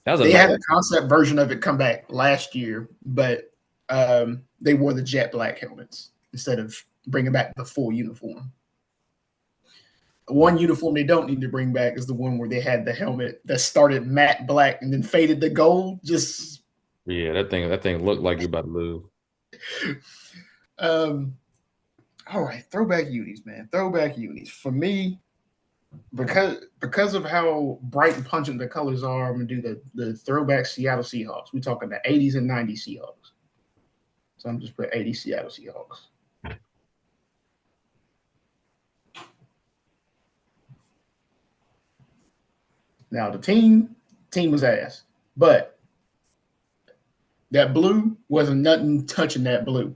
Speaker 1: They had a concept version of it come back last year, but they wore the jet black helmets instead of bringing back the full uniform. One uniform they don't need to bring back is the one where they had the helmet that started matte black and then faded to gold. Just
Speaker 2: yeah, that thing looked like you about to lose.
Speaker 1: All right, throwback unis, man. Throwback unis. For me, because of how bright and pungent the colors are, I'm gonna do the throwback Seattle Seahawks. We're talking the 80s and 90s Seahawks. So I'm just put 80s Seattle Seahawks. Now the team was ass, but that blue wasn't nothing touching that blue.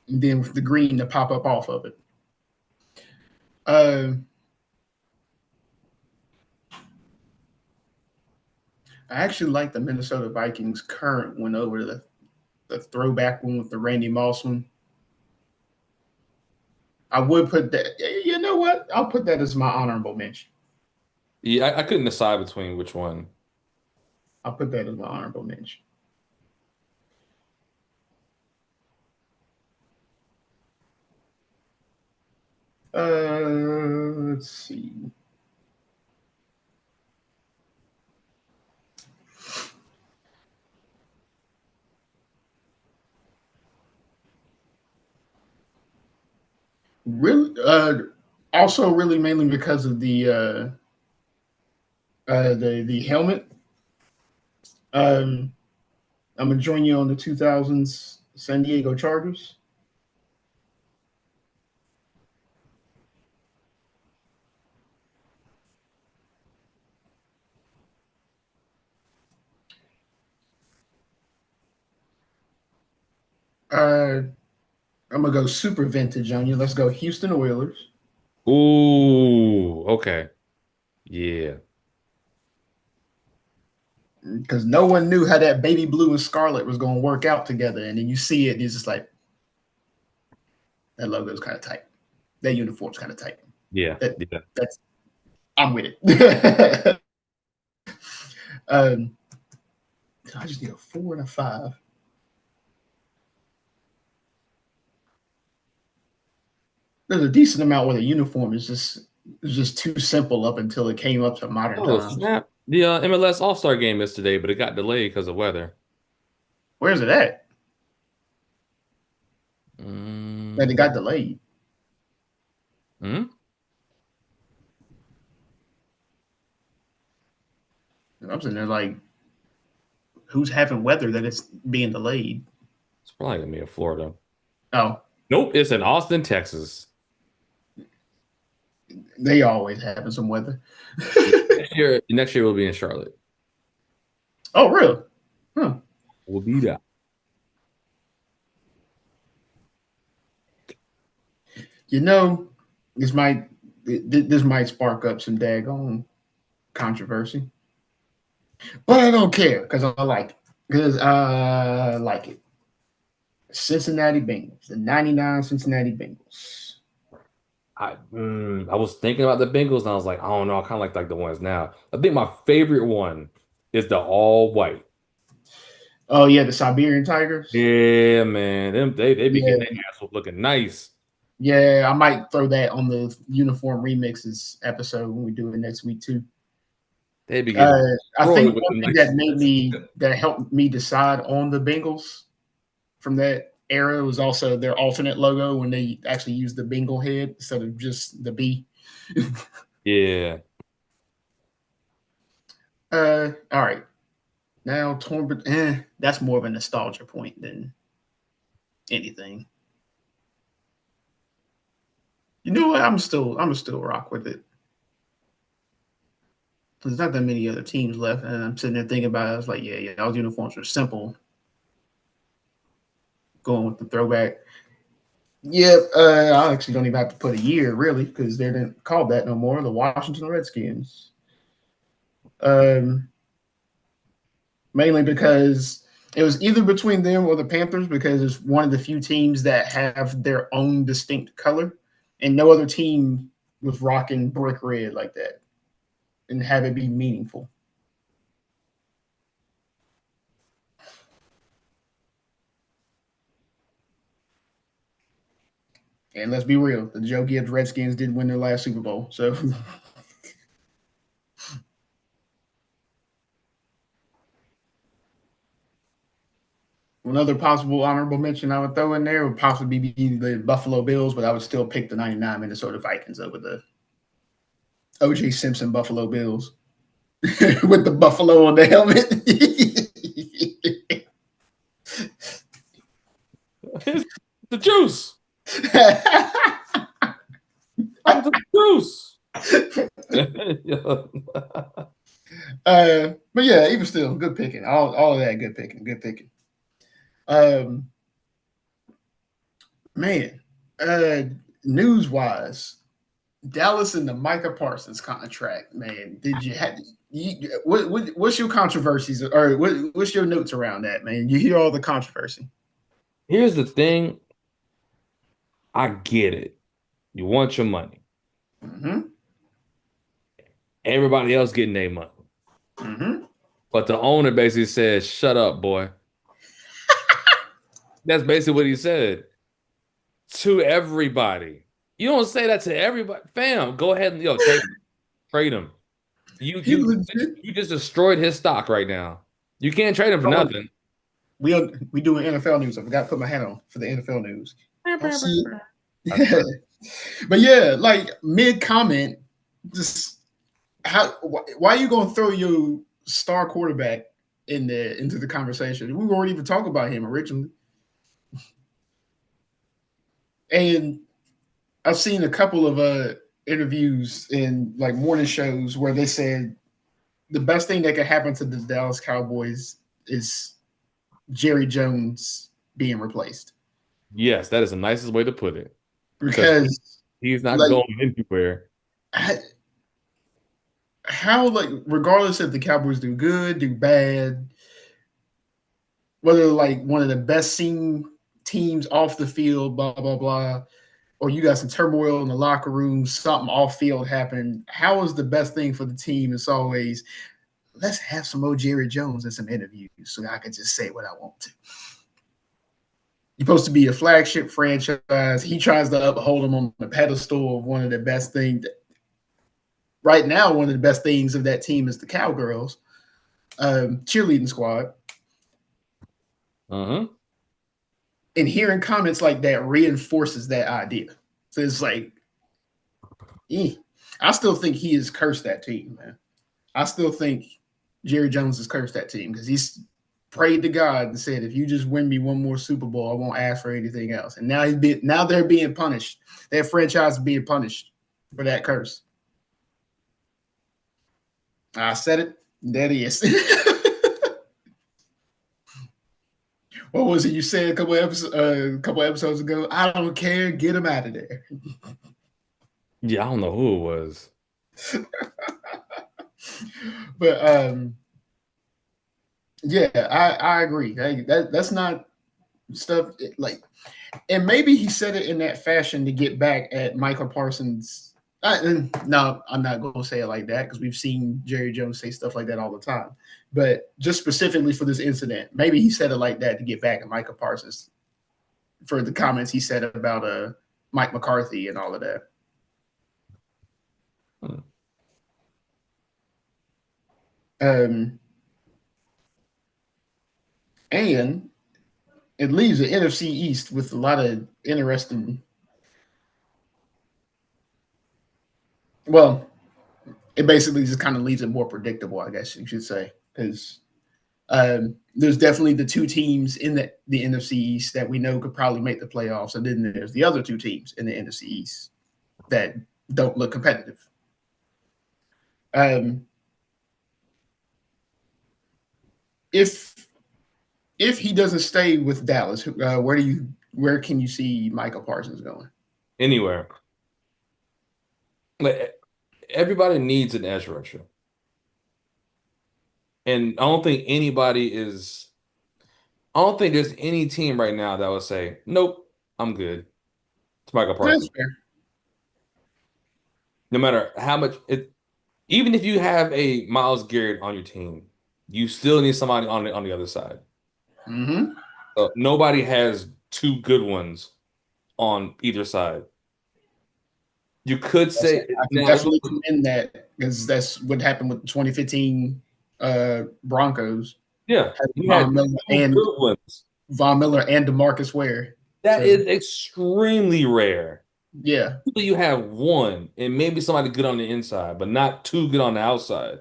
Speaker 1: And then with the green to pop up off of it. I actually like the Minnesota Vikings current one over the throwback one with the Randy Moss one. I would put that. You know what? I'll put that as my honorable mention.
Speaker 2: Yeah, I couldn't decide between which one.
Speaker 1: I'll put that as my honorable mention. Let's see. Really, also really mainly because of the helmet. Um, I'm gonna join you on the 2000s San Diego Chargers. I'm gonna go super vintage on you. Let's go Houston Oilers.
Speaker 2: Ooh, okay. Yeah.
Speaker 1: Because no one knew how that baby blue and scarlet was going to work out together, and then you see it, and it's just like that logo is kind of tight. That uniform's kind of tight.
Speaker 2: Yeah.
Speaker 1: That's I'm with it. I just need a 4 and a 5. There's a decent amount where the uniform is just too simple up until it came up to modern
Speaker 2: Oh,
Speaker 1: times.
Speaker 2: snap. The MLS All-Star game is today, but it got delayed because of weather.
Speaker 1: Where's it at? That it got
Speaker 2: Mm.
Speaker 1: delayed.
Speaker 2: Hmm?
Speaker 1: I'm sitting there like, who's having weather that it's being delayed?
Speaker 2: It's probably gonna be in Florida.
Speaker 1: Oh,
Speaker 2: Nope, it's in Austin, Texas.
Speaker 1: they always having some weather.
Speaker 2: Next year will be in Charlotte.
Speaker 1: Oh, real? Huh.
Speaker 2: We'll be there.
Speaker 1: You know, this might spark up some daggone controversy, but I don't care because I like it. Because I like it. Cincinnati Bengals, the '99 Cincinnati Bengals.
Speaker 2: I was thinking about the Bengals and I was like, I don't know, I kind of like the ones now. I think my favorite one is the all white.
Speaker 1: Oh yeah, the Siberian Tigers.
Speaker 2: Yeah, man. They be getting
Speaker 1: Yeah,
Speaker 2: their ass looking nice.
Speaker 1: yeah. I might throw that on the uniform remixes episode when we do it next week too.
Speaker 2: They be getting
Speaker 1: I
Speaker 2: destroyed
Speaker 1: think
Speaker 2: with
Speaker 1: one
Speaker 2: them
Speaker 1: thing
Speaker 2: nice.
Speaker 1: that helped me decide on the Bengals from that era was also their alternate logo when they actually used the Bengal head instead of just the B.
Speaker 2: Yeah.
Speaker 1: All right. Now torn, but that's more of a nostalgia point than anything. You know what? I'm still rock with it. There's not that many other teams left, and I'm sitting there thinking about it. I was like, yeah, those uniforms are simple. Going with the throwback. Yep. I actually don't even have to put a year really because they didn't call that no more. The Washington Redskins. Um, Mainly because it was either between them or the Panthers because it's one of the few teams that have their own distinct color, and no other team was rocking brick red like that and have it be meaningful. And let's be real, the Joe Gibbs Redskins did win their last Super Bowl, so another possible honorable mention I would throw in there would possibly be the Buffalo Bills, but I would still pick the '99 Minnesota Vikings over the O.J. Simpson Buffalo Bills with the buffalo on the helmet.
Speaker 2: The juice. I'm the juice.
Speaker 1: But yeah, even still, good picking. All of that, good picking, good picking. Um, man, news wise, Dallas and the Micah Parsons contract, man. Did you have what's your controversies or what's your notes around that, man? You hear all the controversy.
Speaker 2: Here's the thing. I get it. You want your money.
Speaker 1: Mm-hmm.
Speaker 2: Everybody else getting their money.
Speaker 1: Mm-hmm.
Speaker 2: But the owner basically said, shut up, boy. That's basically what he said to everybody. You don't say that to everybody. Fam, go ahead and trade him. You
Speaker 1: He
Speaker 2: you
Speaker 1: legit.
Speaker 2: you just destroyed his stock right now. You can't trade him for
Speaker 1: Oh,
Speaker 2: nothing.
Speaker 1: we doing NFL news. I forgot to put my hat on for the NFL news. I'll see
Speaker 2: That's
Speaker 1: it. But yeah, like mid comment, just why are you gonna throw your star quarterback into the conversation? We weren't even talking about him originally. And I've seen a couple of interviews in like morning shows where they said the best thing that could happen to the Dallas Cowboys is Jerry Jones being replaced.
Speaker 2: Yes, that is the nicest way to put it. Because
Speaker 1: Because
Speaker 2: he's not
Speaker 1: like
Speaker 2: going anywhere.
Speaker 1: how like regardless if the Cowboys do good, do bad, whether like one of the best seen teams off the field, blah blah blah, or you got some turmoil in the locker room, something off field happened. How is the best thing for the team? It's always let's have some old Jerry Jones in some interviews so I can just say what I want to. You're supposed to be a flagship franchise. He tries to uphold him on the pedestal of one of the best things. Right now, one of the best things of that team is the Cowgirls cheerleading squad.
Speaker 2: Uh-huh.
Speaker 1: And hearing comments like that reinforces that idea. So it's like, I still think he has cursed that team, man. I still think Jerry Jones has cursed that team because he's prayed to God and said, if you just win me one more Super Bowl, I won't ask for anything else. And now they're being punished. That franchise is being punished for that curse. I said it. That is. What was it you said a couple episodes ago? I don't care. Get him out of there.
Speaker 2: Yeah, I don't know who it was.
Speaker 1: But yeah, I agree. That's not stuff like, and maybe he said it in that fashion to get back at Michael Parsons. No, I'm not going to say it like that because we've seen Jerry Jones say stuff like that all the time. But just specifically for this incident, maybe he said it like that to get back at Michael Parsons for the comments he said about Mike McCarthy and all of that. And it leaves the NFC East with a lot of interesting. Well, it basically just kind of leaves it more predictable, I guess you should say, because there's definitely the two teams in the NFC East that we know could probably make the playoffs, and then there's the other two teams in the NFC East that don't look competitive. If he doesn't stay with Dallas, where can you see Michael Parsons going?
Speaker 2: Anywhere. Like everybody needs an edge rusher. And I don't think there's any team right now that would say, nope, I'm good. It's Michael
Speaker 1: That's
Speaker 2: Parsons.
Speaker 1: fair.
Speaker 2: No matter how much even if you have a Myles Garrett on your team, you still need somebody on the other side.
Speaker 1: Mm-hmm.
Speaker 2: So nobody has two good ones on either side. You could say
Speaker 1: I can definitely commend that because that's what happened with the 2015 Broncos.
Speaker 2: Yeah, you had
Speaker 1: Von Miller and
Speaker 2: good ones.
Speaker 1: DeMarcus Ware.
Speaker 2: That is extremely rare.
Speaker 1: Yeah.
Speaker 2: You have one and maybe somebody good on the inside, but not two good on the outside.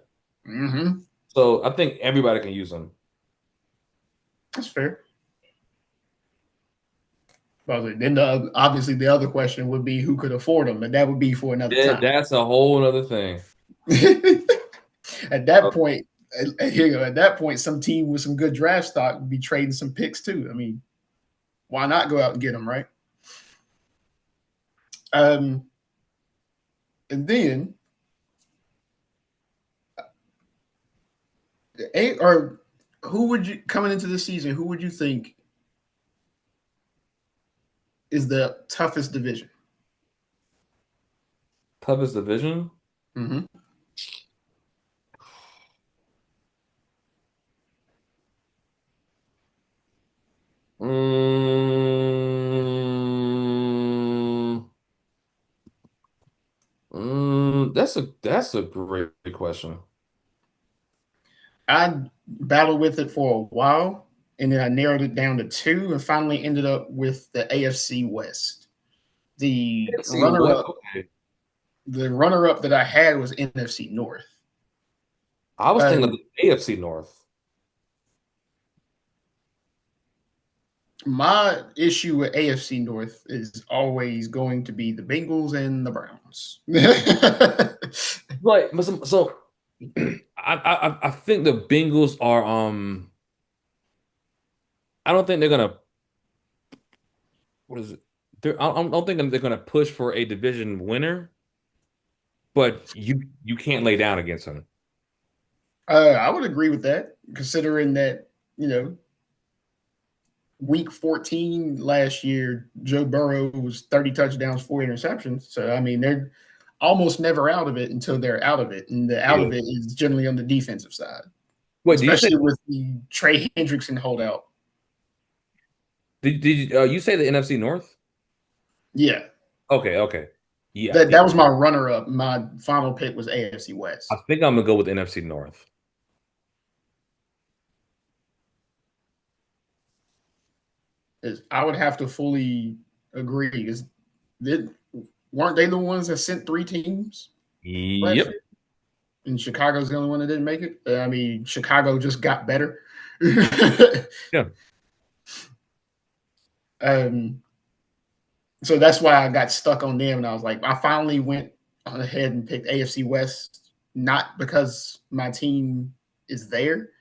Speaker 1: Mm-hmm.
Speaker 2: So I think everybody can use them.
Speaker 1: That's fair. Well, then obviously the other question would be who could afford them, and that would be for another time.
Speaker 2: That's a whole other thing.
Speaker 1: At that point, at that point, some team with some good draft stock would be trading some picks too. I mean, why not go out and get them, right? And then, or who would you coming into the season? Who would you think is the toughest division?
Speaker 2: Toughest division?
Speaker 1: Mm-hmm.
Speaker 2: Mm, that's a great question.
Speaker 1: I battled with it for a while, and then I narrowed it down to two, and finally ended up with the AFC West. The
Speaker 2: Let's see
Speaker 1: runner
Speaker 2: what.
Speaker 1: up,
Speaker 2: Okay,
Speaker 1: the runner up that I had was NFC North.
Speaker 2: I was thinking of
Speaker 1: Um,
Speaker 2: the AFC North.
Speaker 1: my issue with AFC North is always going to be the Bengals and the Browns.
Speaker 2: Right, but so I think the Bengals are I don't think they're gonna what is it? I don't think they're gonna push for a division winner, but you can't lay down against them.
Speaker 1: I would agree with that, considering that, week 14 last year, Joe Burrow was 30 touchdowns, 4 interceptions. So, I mean, they're almost never out of it until they're out of it. And the out
Speaker 2: Yeah.
Speaker 1: of it is generally on the defensive side,
Speaker 2: Wait, did you say
Speaker 1: especially with the Trey Hendrickson holdout.
Speaker 2: you say the NFC North?
Speaker 1: Yeah.
Speaker 2: Okay, okay. Yeah,
Speaker 1: That
Speaker 2: yeah.
Speaker 1: that was my runner up. My final pick was AFC
Speaker 2: I
Speaker 1: West.
Speaker 2: think I'm gonna go with NFC North.
Speaker 1: I would have to fully agree. Weren't they the ones that sent 3 teams last
Speaker 2: Yep.
Speaker 1: year? And Chicago's the only one that didn't make it. I mean, Chicago just got better.
Speaker 2: Yeah.
Speaker 1: um, so that's why I got stuck on them, and I was like, I finally went on ahead and picked AFC West, not because my team is there.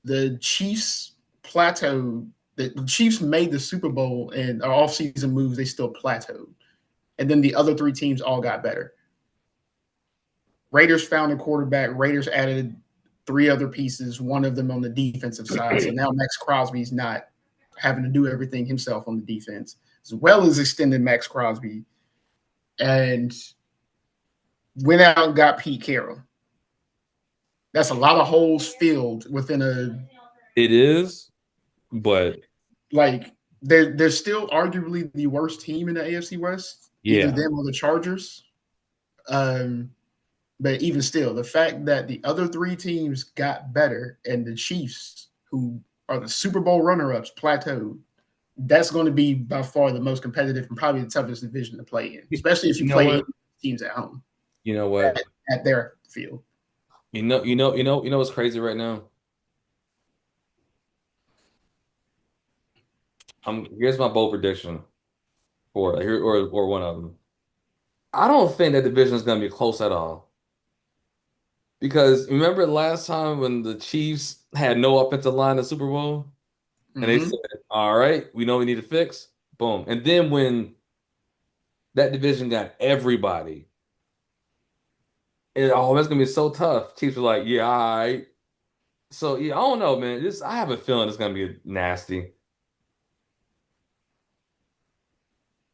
Speaker 1: The Chiefs plateaued. The Chiefs made the Super Bowl, and our offseason moves, they still plateaued. And then the other 3 teams all got better. Raiders found a quarterback. Raiders added 3 other pieces, one of them on the defensive side. So now Max Crosby's not having to do everything himself on the defense, as well as extending Max Crosby, and went out and got Pete Carroll. That's a lot of holes filled within
Speaker 2: It is, but
Speaker 1: like they're still arguably the worst team in the AFC West, either
Speaker 2: yeah.
Speaker 1: them or the Chargers. But even still, the fact that the other 3 teams got better and the Chiefs, who are the Super Bowl runner-ups, plateaued, that's going to be by far the most competitive and probably the toughest division to play in, especially if you play teams at home.
Speaker 2: You know what?
Speaker 1: At their field.
Speaker 2: You know what's crazy right now? Here's my bold prediction for here or one of them. I don't think that division is gonna be close at all. Because remember last time when the Chiefs had no offensive line in the Super Bowl? And they said, all right, we know we need to fix. Boom. And then when that division got everybody, it's gonna be so tough. Chiefs were like, yeah, all right. So yeah, I don't know, man. I have a feeling it's gonna be nasty.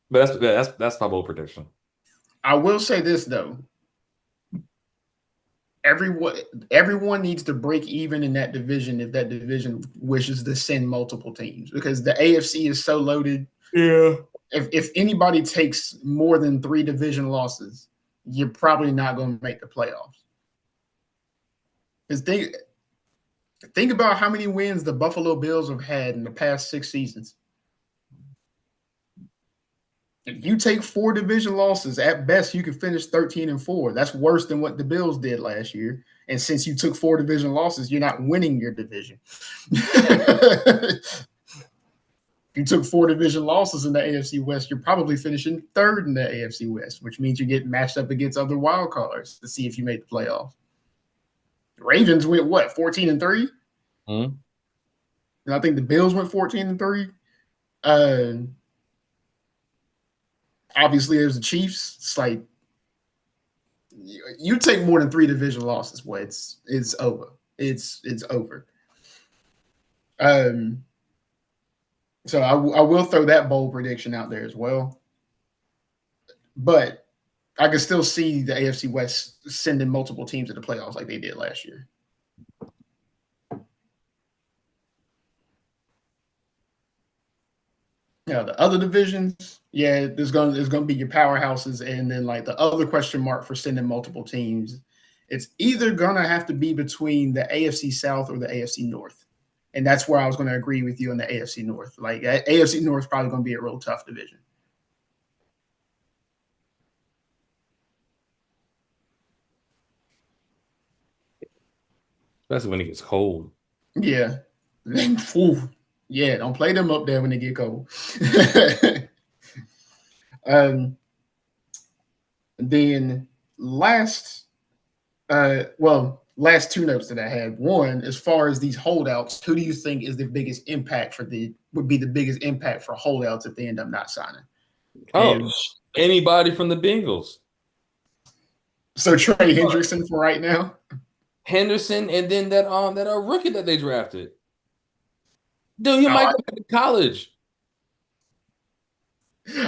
Speaker 2: But that's my bold prediction.
Speaker 1: I will say this though. Everyone needs to break even in that division if that division wishes to send multiple teams, because the AFC is so loaded.
Speaker 2: Yeah.
Speaker 1: If anybody takes more than 3 division losses, you're probably not going to make the playoffs. Because think about how many wins the Buffalo Bills have had in the past 6 seasons. If you take 4 division losses, at best you can finish 13-4. That's worse than what the Bills did last year. And since you took 4 division losses, you're not winning your division. If you took 4 division losses in the AFC West, you're probably finishing 3rd in the AFC West, which means you get matched up against other wild cards to see if you made the playoffs. The Ravens went what, 14-3?
Speaker 2: Mm-hmm.
Speaker 1: And I think the Bills went 14-3. Obviously, there's the Chiefs. It's like you take more than 3 division losses, boy, it's over. It's over. Um, so I will throw that bold prediction out there as well. But I can still see the AFC West sending multiple teams to the playoffs like they did last year. Yeah, the other divisions, yeah, there's gonna be your powerhouses, and then like the other question mark for sending multiple teams, it's either gonna have to be between the AFC South or the AFC North, and that's where I was gonna agree with you on the AFC North. Like AFC North is probably gonna be a real tough division.
Speaker 2: Especially when it gets cold.
Speaker 1: Yeah, yeah, don't play them up there when they get cold. um, then last last two notes that I had. One, as far as these holdouts, who do you think is the biggest impact for the would be the biggest impact for holdouts if they end up not signing?
Speaker 2: Oh,
Speaker 1: And
Speaker 2: anybody from the Bengals.
Speaker 1: so Trey Hendrickson for right now.
Speaker 2: Henderson, and then that rookie that they drafted. Dude, he might
Speaker 1: Oh,
Speaker 2: go back to college.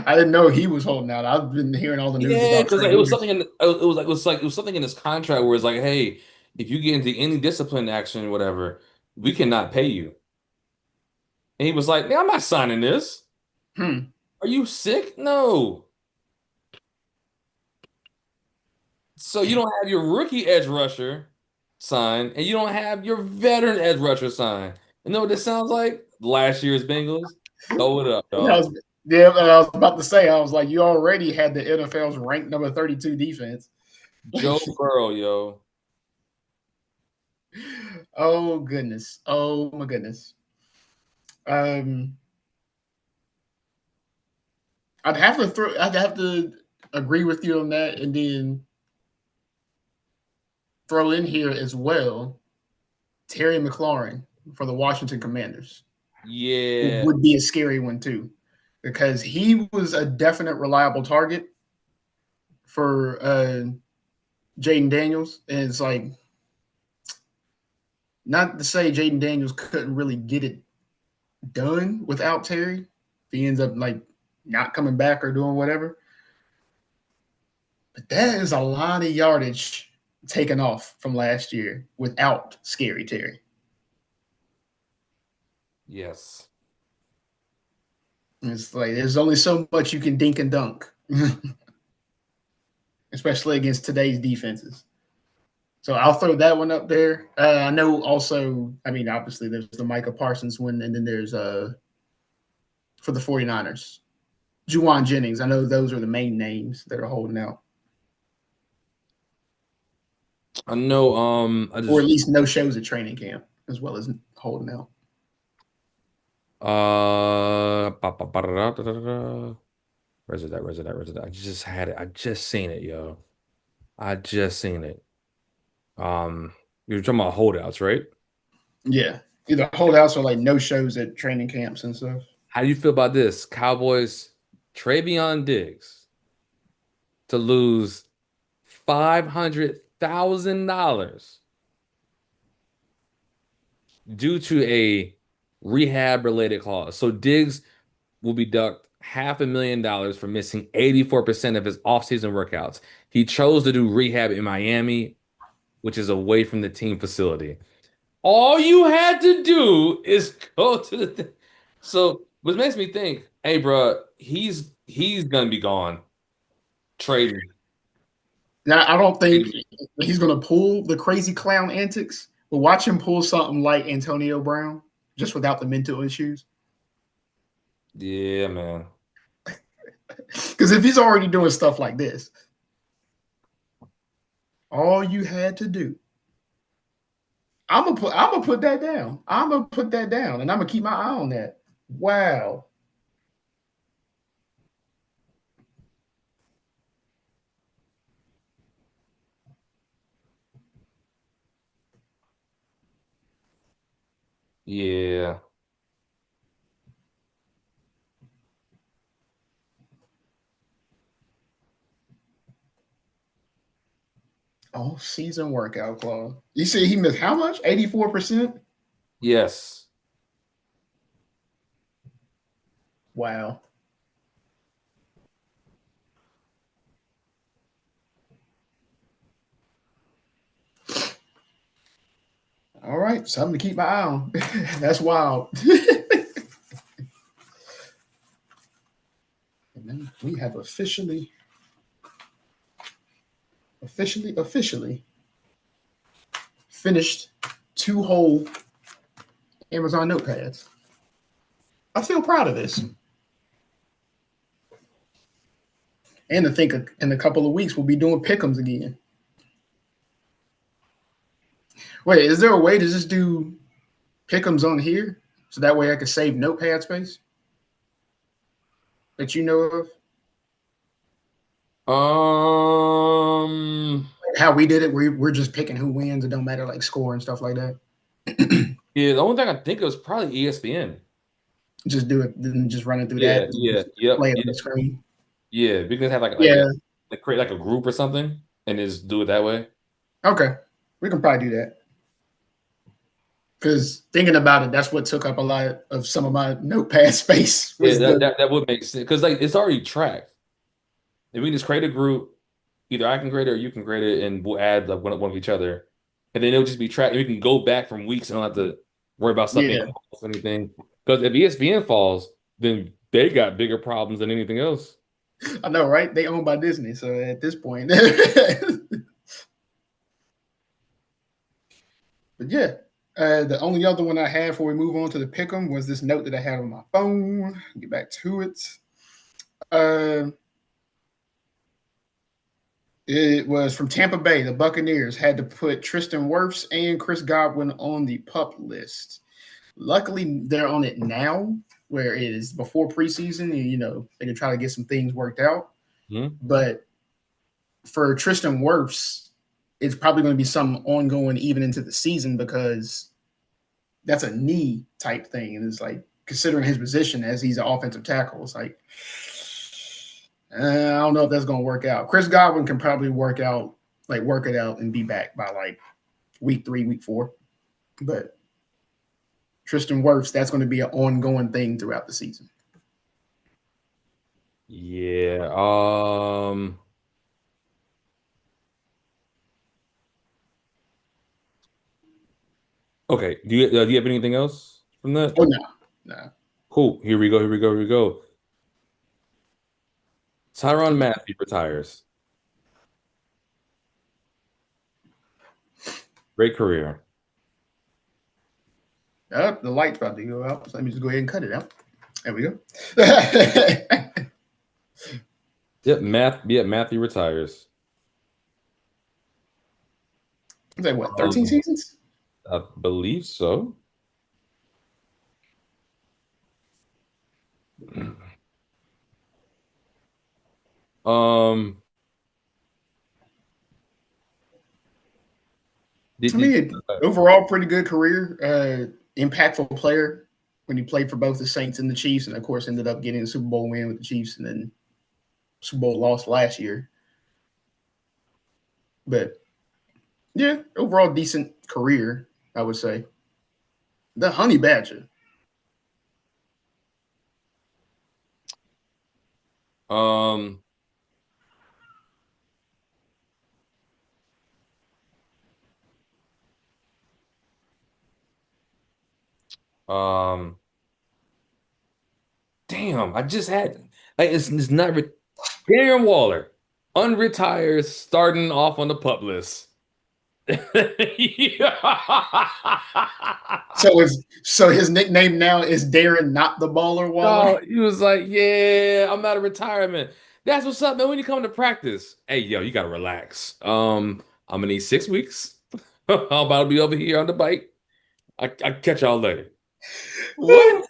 Speaker 1: I didn't know he was holding out. I've been hearing all the news
Speaker 2: Yeah,
Speaker 1: about
Speaker 2: because
Speaker 1: Trey
Speaker 2: like, it was
Speaker 1: Hendrickson.
Speaker 2: something in it was something in his contract where it's like, hey, if you get into any discipline action or whatever, we cannot pay you. And he was like, "Man, I'm not signing this.
Speaker 1: Hmm.
Speaker 2: Are you sick? No." So you don't have your rookie edge rusher sign, and you don't have your veteran edge rusher sign. You know what this sounds like? Last year's Bengals. Throw it up,
Speaker 1: Yeah,
Speaker 2: dog.
Speaker 1: I was about to say. I was like, you already had the NFL's ranked number 32 defense.
Speaker 2: Joe Burrow, yo.
Speaker 1: Oh goodness. Oh my goodness. Um, I'd have to agree with you on that, and then throw in here as well Terry McLaurin for the Washington Commanders. It
Speaker 2: Yeah.
Speaker 1: would be a scary one too, because he was a definite reliable target for Jaden Daniels, and it's like not to say Jaden Daniels couldn't really get it done without Terry. If he ends up like not coming back or doing whatever, but that is a lot of yardage taken off from last year without Scary Terry.
Speaker 2: Yes.
Speaker 1: It's like there's only so much you can dink and dunk, especially against today's defenses. So I'll throw that one up there. I know also, I mean, obviously there's the Micah Parsons one, and then there's for the 49ers, Juwan Jennings. I know those are the main names that are holding out.
Speaker 2: I know I
Speaker 1: Or at
Speaker 2: just
Speaker 1: least no shows at training camp, as well as holding out.
Speaker 2: where's it at? Where's it at? Where's it at? I just had it. I just seen it, yo. I just seen it. You're talking about holdouts, right?
Speaker 1: Yeah, either holdouts or like no shows at training camps and stuff.
Speaker 2: How do you feel about this? Cowboys Travion Diggs to lose $500,000 due to a rehab related clause. So Diggs will be deduct $500,000 for missing 84% of his offseason workouts. He chose to do rehab in Miami, which is away from the team facility. All you had to do is go to the So, which makes me think, hey, bro, he's gonna be gone. Trading.
Speaker 1: Now, I don't think he's going to pull the crazy clown antics, but watch him pull something like Antonio Brown, just without the mental issues.
Speaker 2: Yeah, man.
Speaker 1: Because if he's already doing stuff like this, all you had to do, I'm gonna put that down. I'm gonna put that down, and I'm gonna keep my eye on that. Wow.
Speaker 2: Yeah.
Speaker 1: All-season workout clause. You see, he missed how much? 84%?
Speaker 2: Yes.
Speaker 1: Wow. All right, something to keep my eye on. That's wild. And then we have officially finished 2 whole Amazon notepads. I feel proud of this. And to think in a couple of weeks we'll be doing pick'ems again. Wait, is there a way to just do pick'ems on here so that way I can save notepad space that you know of? How we did it, we're just picking who wins. It don't matter like score and stuff like that.
Speaker 2: Yeah, the only thing I think of is probably ESPN.
Speaker 1: Just do it, then just run it through
Speaker 2: Yeah,
Speaker 1: that. Play it on the screen.
Speaker 2: Yeah, we can have like create like a group or something and just do it that way.
Speaker 1: Okay, we can probably do that. Because thinking about it, that's what took up a lot of some of my notepad space.
Speaker 2: Yeah, that would make sense because like it's already tracked. If we just create a group, either I can create it or you can create it, and we'll add like one of each other, and then it'll just be tracked. We can go back from weeks and don't have to worry about something or anything. Because if ESPN falls, then they got bigger problems than anything else.
Speaker 1: I know, right? They owned by Disney, so at this point, but yeah. The only other one I had before we move on to the pick'em was this note that I had on my phone. Get back to it. It was from Tampa Bay. The Buccaneers had to put Tristan Wirfs and Chris Godwin on the PUP list. Luckily, they're on it now, where it is before preseason, and they can try to get some things worked out.
Speaker 2: Mm-hmm.
Speaker 1: But for Tristan Wirfs, it's probably going to be something ongoing even into the season because that's a knee type thing. And it's like, considering his position as he's an offensive tackle, it's like, I don't know if that's going to work out. Chris Godwin can probably work it out and be back by like week 3, week 4. But Tristan Wirfs, that's going to be an ongoing thing throughout the season.
Speaker 2: Yeah. Okay. Do you have anything else from that?
Speaker 1: Oh no.
Speaker 2: Cool. Here we go. Tyrann Mathieu retires. Great career.
Speaker 1: The light's about to go out, so let me just go ahead and cut it out. There we go.
Speaker 2: Yep, Mathieu retires.
Speaker 1: Is that what, 13 seasons?
Speaker 2: I believe so.
Speaker 1: Overall, pretty good career. Impactful player when he played for both the Saints and the Chiefs, and of course ended up getting a Super Bowl win with the Chiefs, and then Super Bowl lost last year. But yeah, overall decent career, I would say. The Honey Badger.
Speaker 2: Damn, I just had like it's not Darren Waller, unretired, starting off on the PUP list.
Speaker 1: So his nickname now is Darren, not the Baller Waller.
Speaker 2: No, he was like, "Yeah, I'm out of retirement. That's what's up, man. When you come to practice, hey, yo, you gotta relax. I'm gonna need 6 weeks. I'm about to be over here on the bike. I catch y'all later."
Speaker 1: What?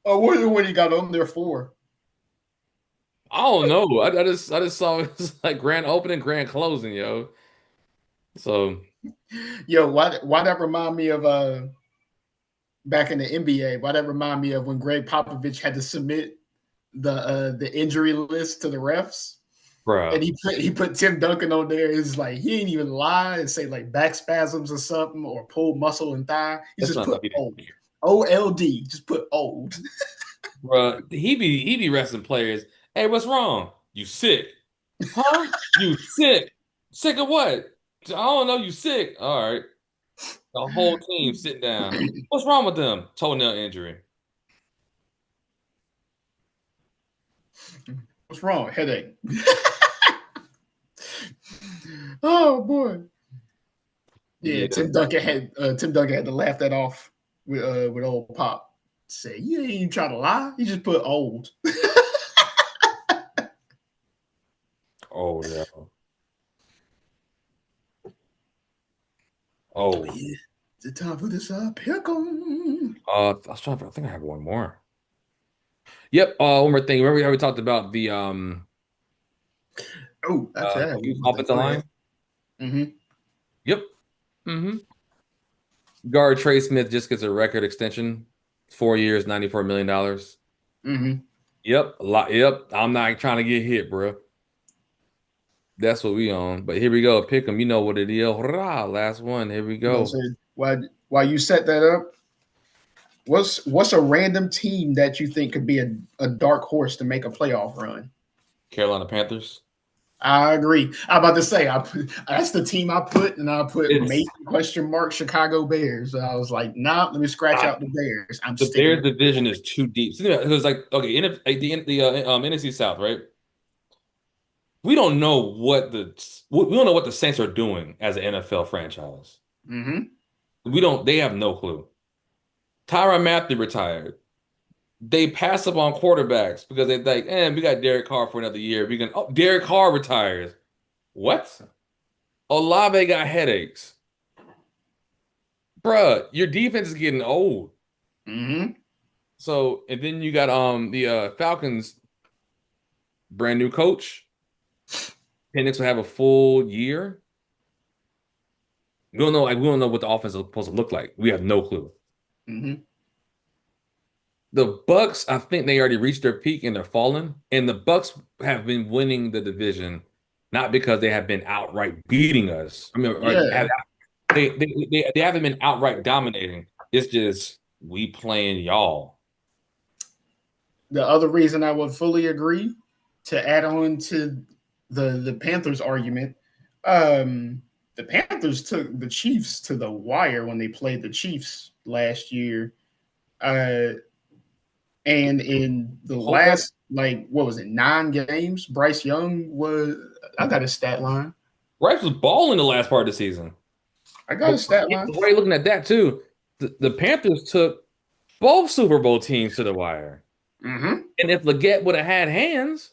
Speaker 1: I wonder what he got on there for.
Speaker 2: I don't know. I just saw it's like grand opening, grand closing, yo. So,
Speaker 1: yo, why that remind me of back in the NBA? Why that remind me of when Greg Popovich had to submit the injury list to the refs?
Speaker 2: bro.
Speaker 1: And he put Tim Duncan on there. It's like he ain't even lie and say like back spasms or something or pull muscle and thigh. He
Speaker 2: That's
Speaker 1: just
Speaker 2: not
Speaker 1: put
Speaker 2: enough. He
Speaker 1: old.
Speaker 2: didn't care.
Speaker 1: OLD. Just put old.
Speaker 2: Bro, he be resting players. Hey, what's wrong? You sick? Huh? You sick? Sick of what? I don't know. You sick? All right. The whole team sitting down. What's wrong with them? Toenail injury.
Speaker 1: What's wrong? Headache. Oh boy. Yeah,
Speaker 2: Yeah.
Speaker 1: Tim Duncan had to laugh that off with old Pop. Say you ain't even trying to lie. You just put old.
Speaker 2: Oh no. Oh.
Speaker 1: Yeah, it's the time for this pick 'em.
Speaker 2: I was trying to, I think I have one more. Yep. One more thing. Remember how we talked about the
Speaker 1: Oh, actually, I have one
Speaker 2: youth
Speaker 1: more thing.
Speaker 2: offensive
Speaker 1: Go
Speaker 2: line?
Speaker 1: ahead. Mm-hmm.
Speaker 2: Yep. Mm-hmm. Guard Trey Smith just gets a record extension, 4 years, $94 million.
Speaker 1: Mm-hmm.
Speaker 2: Yep. A lot. Yep. I'm not trying to get hit, bro. That's what we on. But here we go. Pick 'em. You know what it is. Hurrah. Last one. Here we
Speaker 1: No,
Speaker 2: go.
Speaker 1: so while you set that up, what's a random team that you think could be a dark horse to make a playoff run?
Speaker 2: Carolina Panthers.
Speaker 1: I agree. I'm about to say that's the team I put, and I put maybe
Speaker 2: It's
Speaker 1: question mark Chicago Bears. I was like, nah, let me scratch
Speaker 2: uh,
Speaker 1: out the Bears. I'm
Speaker 2: the
Speaker 1: sticking
Speaker 2: Bears
Speaker 1: with
Speaker 2: division is too deep. So, it was like okay, the NFC South, right? We don't know we don't know what the Saints are doing as an NFL franchise.
Speaker 1: Mm-hmm.
Speaker 2: We don't. They have no clue. Tyrann Mathieu retired. They pass up on quarterbacks because they think, we got Derek Carr for another year. We can. Oh, Derek Carr retires. What? Olave got headaches, bruh. Your defense is getting old.
Speaker 1: Mm-hmm.
Speaker 2: So, and then you got the Falcons brand new coach. Penix will have a full year. We don't know what the offense is supposed to look like. We have no clue.
Speaker 1: Mm-hmm.
Speaker 2: The Bucks, I think they already reached their peak and they're falling. And the Bucks have been winning the division, not because they have been outright beating us. I mean, or
Speaker 1: Yeah.
Speaker 2: they haven't been outright dominating. It's just we playing y'all.
Speaker 1: The other reason I would fully agree to add on to the Panthers argument, the Panthers took the Chiefs to the wire when they played the Chiefs last year. Uh, and in the
Speaker 2: Hold up.
Speaker 1: last, like, what was it, 9 games? Bryce Young was, I got a stat line.
Speaker 2: Rice was balling the last part of the season.
Speaker 1: I got
Speaker 2: But
Speaker 1: a stat line.
Speaker 2: right looking at that too, the Panthers took both Super Bowl teams to the wire.
Speaker 1: Mm-hmm.
Speaker 2: And if Leggett would have had hands,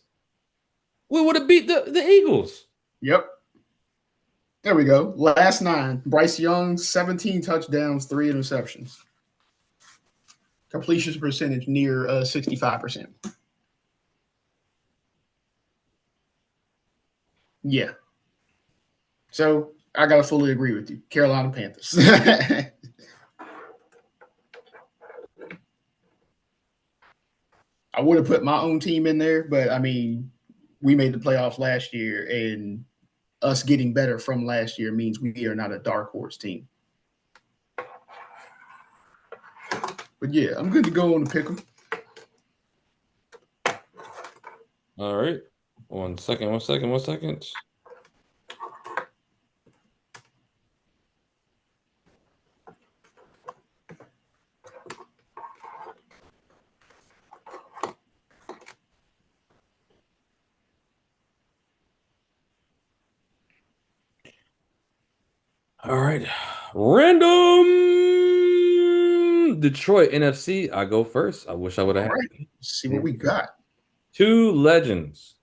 Speaker 2: we would have beat the Eagles.
Speaker 1: Yep. There we go. Last 9. Bryce Young, 17 touchdowns, 3 interceptions. Completion percentage near 65%. Yeah. So I gotta fully agree with you. Carolina Panthers. I would have put my own team in there, but I mean, we made the playoffs last year, and us getting better from last year means we are not a dark horse team. But yeah, I'm good to go on the pick 'em.
Speaker 2: All right. 1 second, 1 second, 1 second. All right. Random Detroit NFC. I go first. I wish I would have
Speaker 1: All
Speaker 2: had
Speaker 1: right, let's see what we got.
Speaker 2: 2 legends.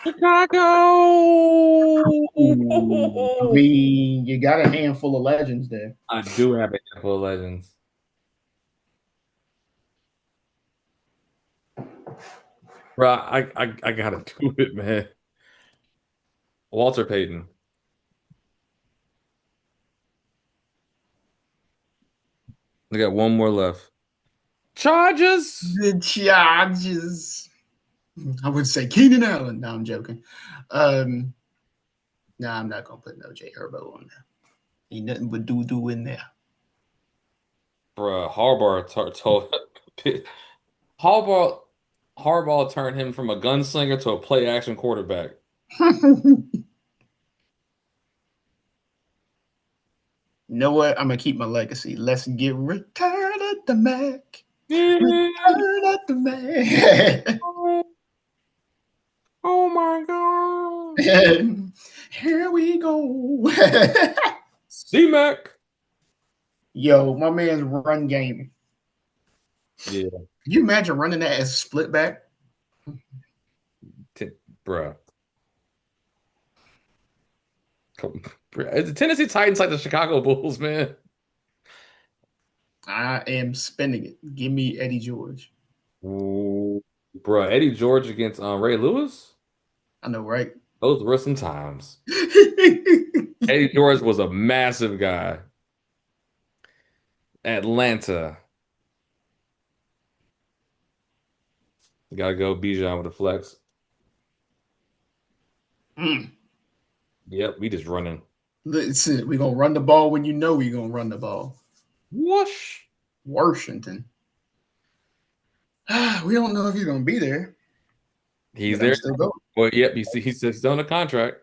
Speaker 2: Chicago.
Speaker 1: I mean, you got a handful of legends there.
Speaker 2: I do have a handful of legends. Bro, I gotta do it, man. Walter Payton. I got one more left. Chargers.
Speaker 1: The Chargers. I would say Keenan Allen. No, I'm joking. Nah, I'm not gonna put no Jay Herbo on there. Ain't nothing but doo in there.
Speaker 2: Bruh, told Harbaugh Harbaugh turned him from a gunslinger to a play action quarterback.
Speaker 1: You know what? I'm gonna keep my legacy. Let's get Return at the Mac.
Speaker 2: Yeah.
Speaker 1: Return at the Mac.
Speaker 2: Oh my God.
Speaker 1: Here we go.
Speaker 2: C-Mac.
Speaker 1: Yo, my man's run game.
Speaker 2: Yeah.
Speaker 1: Can you imagine running that as a split back?
Speaker 2: Bruh. The Tennessee Titans like the Chicago Bulls, man.
Speaker 1: I am spending it. Give me Eddie George.
Speaker 2: Ooh, bruh, Eddie George against Ray Lewis?
Speaker 1: I know, right?
Speaker 2: Those were some times. Eddie George was a massive guy. Atlanta. You gotta go Bijan with a flex. Yep, we just running.
Speaker 1: Listen, we're gonna run the ball when you know we're gonna run the ball.
Speaker 2: Whoosh.
Speaker 1: Washington. We don't know if he's gonna be there.
Speaker 2: He's there.
Speaker 1: Still going.
Speaker 2: Well, yep, he's still on a contract.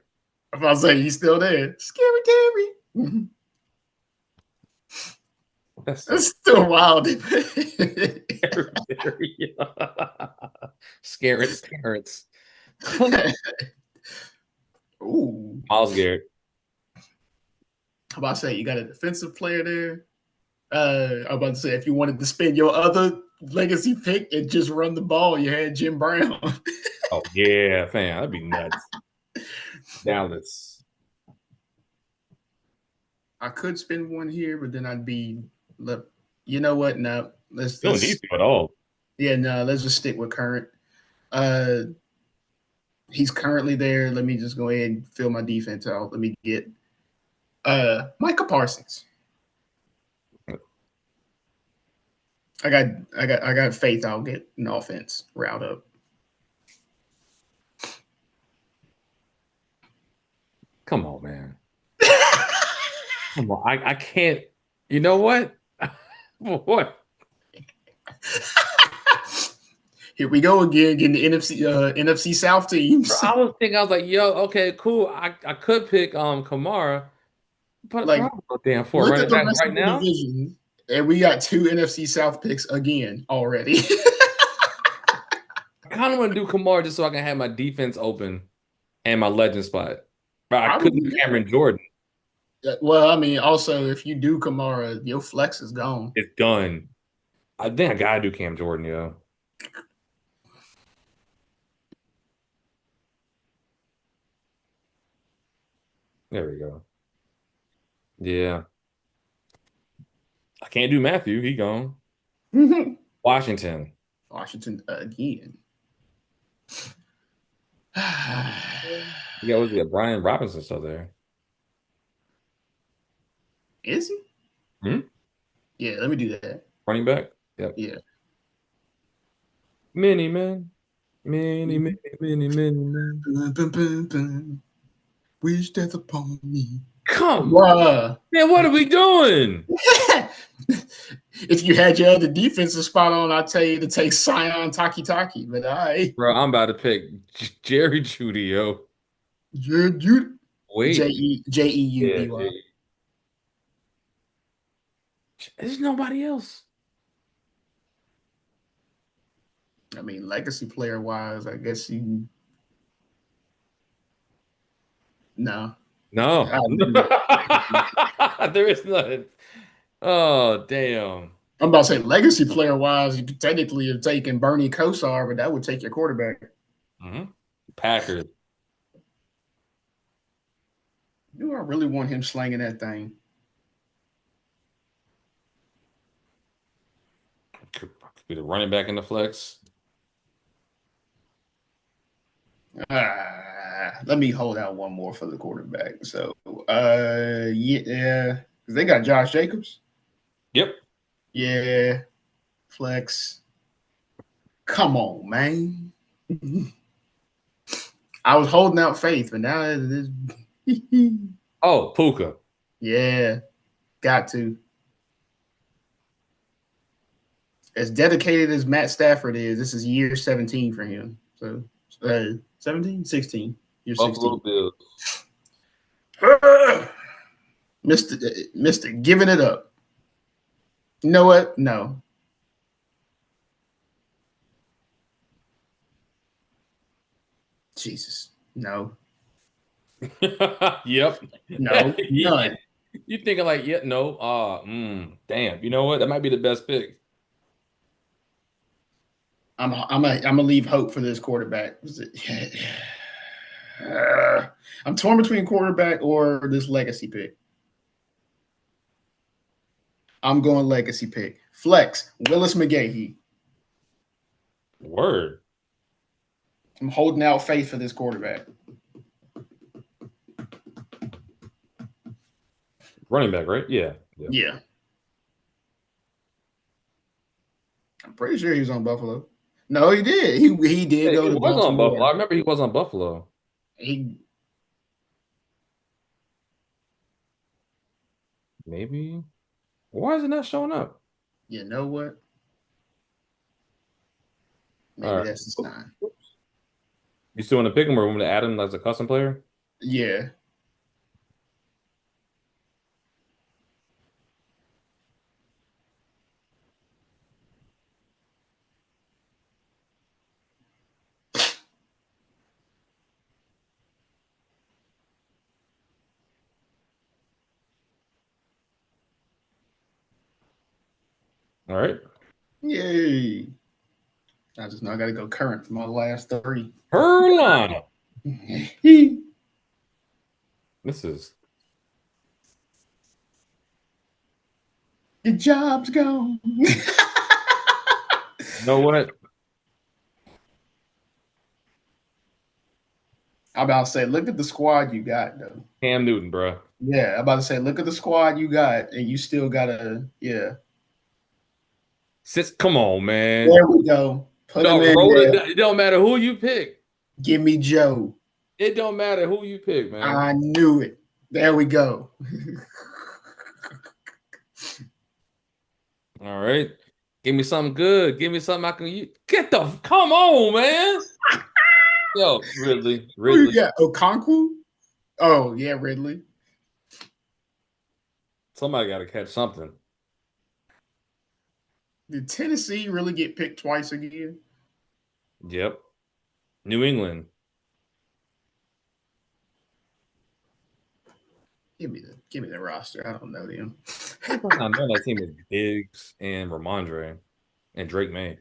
Speaker 1: If I say he's still there, Scary Terry. That's still wild.
Speaker 2: Scarrets.
Speaker 1: Ooh.
Speaker 2: Myles Garrett.
Speaker 1: How about I say you got a defensive player there? I'm about to say if you wanted to spend your other legacy pick and just run the ball, you had Jim Brown.
Speaker 2: Oh yeah, fam, that'd be nuts. Dallas.
Speaker 1: I could spend one here, but then I'd be, you know what? No, let's
Speaker 2: don't need to at all.
Speaker 1: Yeah, no, let's just stick with current. He's currently there. Let me just go ahead and fill my defense out. Let me get Micah Parsons. I got faith I'll get an offense route up.
Speaker 2: Come on, man. Come on. I can't. You know what? What?
Speaker 1: Here we go again, getting the NFC South teams.
Speaker 2: I was like, yo, okay, cool. I could pick Kamara, but
Speaker 1: like,
Speaker 2: damn, for running back right now.
Speaker 1: Division, and we got 2 NFC South picks again already.
Speaker 2: I kind of want to do Kamara just so I can have my defense open and my legend spot. But I couldn't do Cameron Jordan.
Speaker 1: Well, I mean, also if you do Kamara, your flex is gone.
Speaker 2: It's done. I think I gotta do Cam Jordan, yo. There we go. Yeah. I can't do Matthew. He gone. Washington.
Speaker 1: Washington again.
Speaker 2: Yeah, was it Brian Robinson still there?
Speaker 1: Is he? Yeah, let me do that.
Speaker 2: Running back? Yep.
Speaker 1: Yeah.
Speaker 2: Mini man. Mini.
Speaker 1: Wish death upon me.
Speaker 2: Come on. Man, what are we doing?
Speaker 1: If you had your other defensive spot on, I'd tell you to take Sion Taki. But
Speaker 2: Bro, I'm about to pick Jerry Jeudy, yo.
Speaker 1: Jerry Jeudy.
Speaker 2: Wait.
Speaker 1: Jeudy.
Speaker 2: There's nobody else.
Speaker 1: I mean, legacy player wise, I guess you. No.
Speaker 2: There is nothing. Oh, damn.
Speaker 1: I'm about to say legacy player wise, you could technically have taken Bernie Kosar, but that would take your quarterback.
Speaker 2: Packers.
Speaker 1: Do I really want him slanging that thing?
Speaker 2: Could be the running back in the flex.
Speaker 1: Let me hold out one more for the quarterback. So, yeah, they got Josh Jacobs.
Speaker 2: Yep.
Speaker 1: Yeah, flex. Come on, man. I was holding out faith, but now it is.
Speaker 2: Oh, Puka.
Speaker 1: Yeah, got to. As dedicated as Matt Stafford is, this is year 17 for him. So 17, 16. Year
Speaker 2: Buffalo
Speaker 1: 16.
Speaker 2: Bills.
Speaker 1: Mr. Giving it up. You know what? No. Jesus. No.
Speaker 2: Yep.
Speaker 1: No. None.
Speaker 2: You thinking like, yeah, no, damn. You know what? That might be the best pick.
Speaker 1: I'm gonna leave hope for this quarterback. I'm torn between quarterback or this legacy pick. I'm going legacy pick. Flex, Willis McGahee.
Speaker 2: Word.
Speaker 1: I'm holding out faith for this quarterback.
Speaker 2: Running back, right? Yeah.
Speaker 1: Yeah. I'm pretty sure he was on Buffalo. No, he did. He did go
Speaker 2: He
Speaker 1: to
Speaker 2: was on
Speaker 1: Baltimore.
Speaker 2: Buffalo. I remember he was on Buffalo.
Speaker 1: He
Speaker 2: Maybe. Why is it not showing up?
Speaker 1: You know what? Maybe
Speaker 2: All right.
Speaker 1: that's the sign.
Speaker 2: You still want to pick him or want to add him as a custom player?
Speaker 1: Yeah.
Speaker 2: All right.
Speaker 1: Yay. I just know I got to go current for my last three.
Speaker 2: Carolina. This is.
Speaker 1: Your job's gone.
Speaker 2: You know what?
Speaker 1: I'm about to say, look at the squad you got, though.
Speaker 2: Cam Newton, bro.
Speaker 1: Yeah, I'm about to say, look at the squad you got, and you still gotta, yeah.
Speaker 2: Come on, man.
Speaker 1: There we go. Put him in there.
Speaker 2: It don't matter who you pick.
Speaker 1: Give me Joe.
Speaker 2: It don't matter who you pick, man.
Speaker 1: I knew it. There we go.
Speaker 2: All right. Give me something good. Give me something I can use. Come on, man. Yo, Ridley.
Speaker 1: Who you got? Okonkwo? Oh, yeah, Ridley.
Speaker 2: Somebody got to catch something.
Speaker 1: Did Tennessee really get picked twice again?
Speaker 2: Yep. New England.
Speaker 1: Give me the roster. I don't know them.
Speaker 2: I know that team is Diggs and Ramondre and Drake May.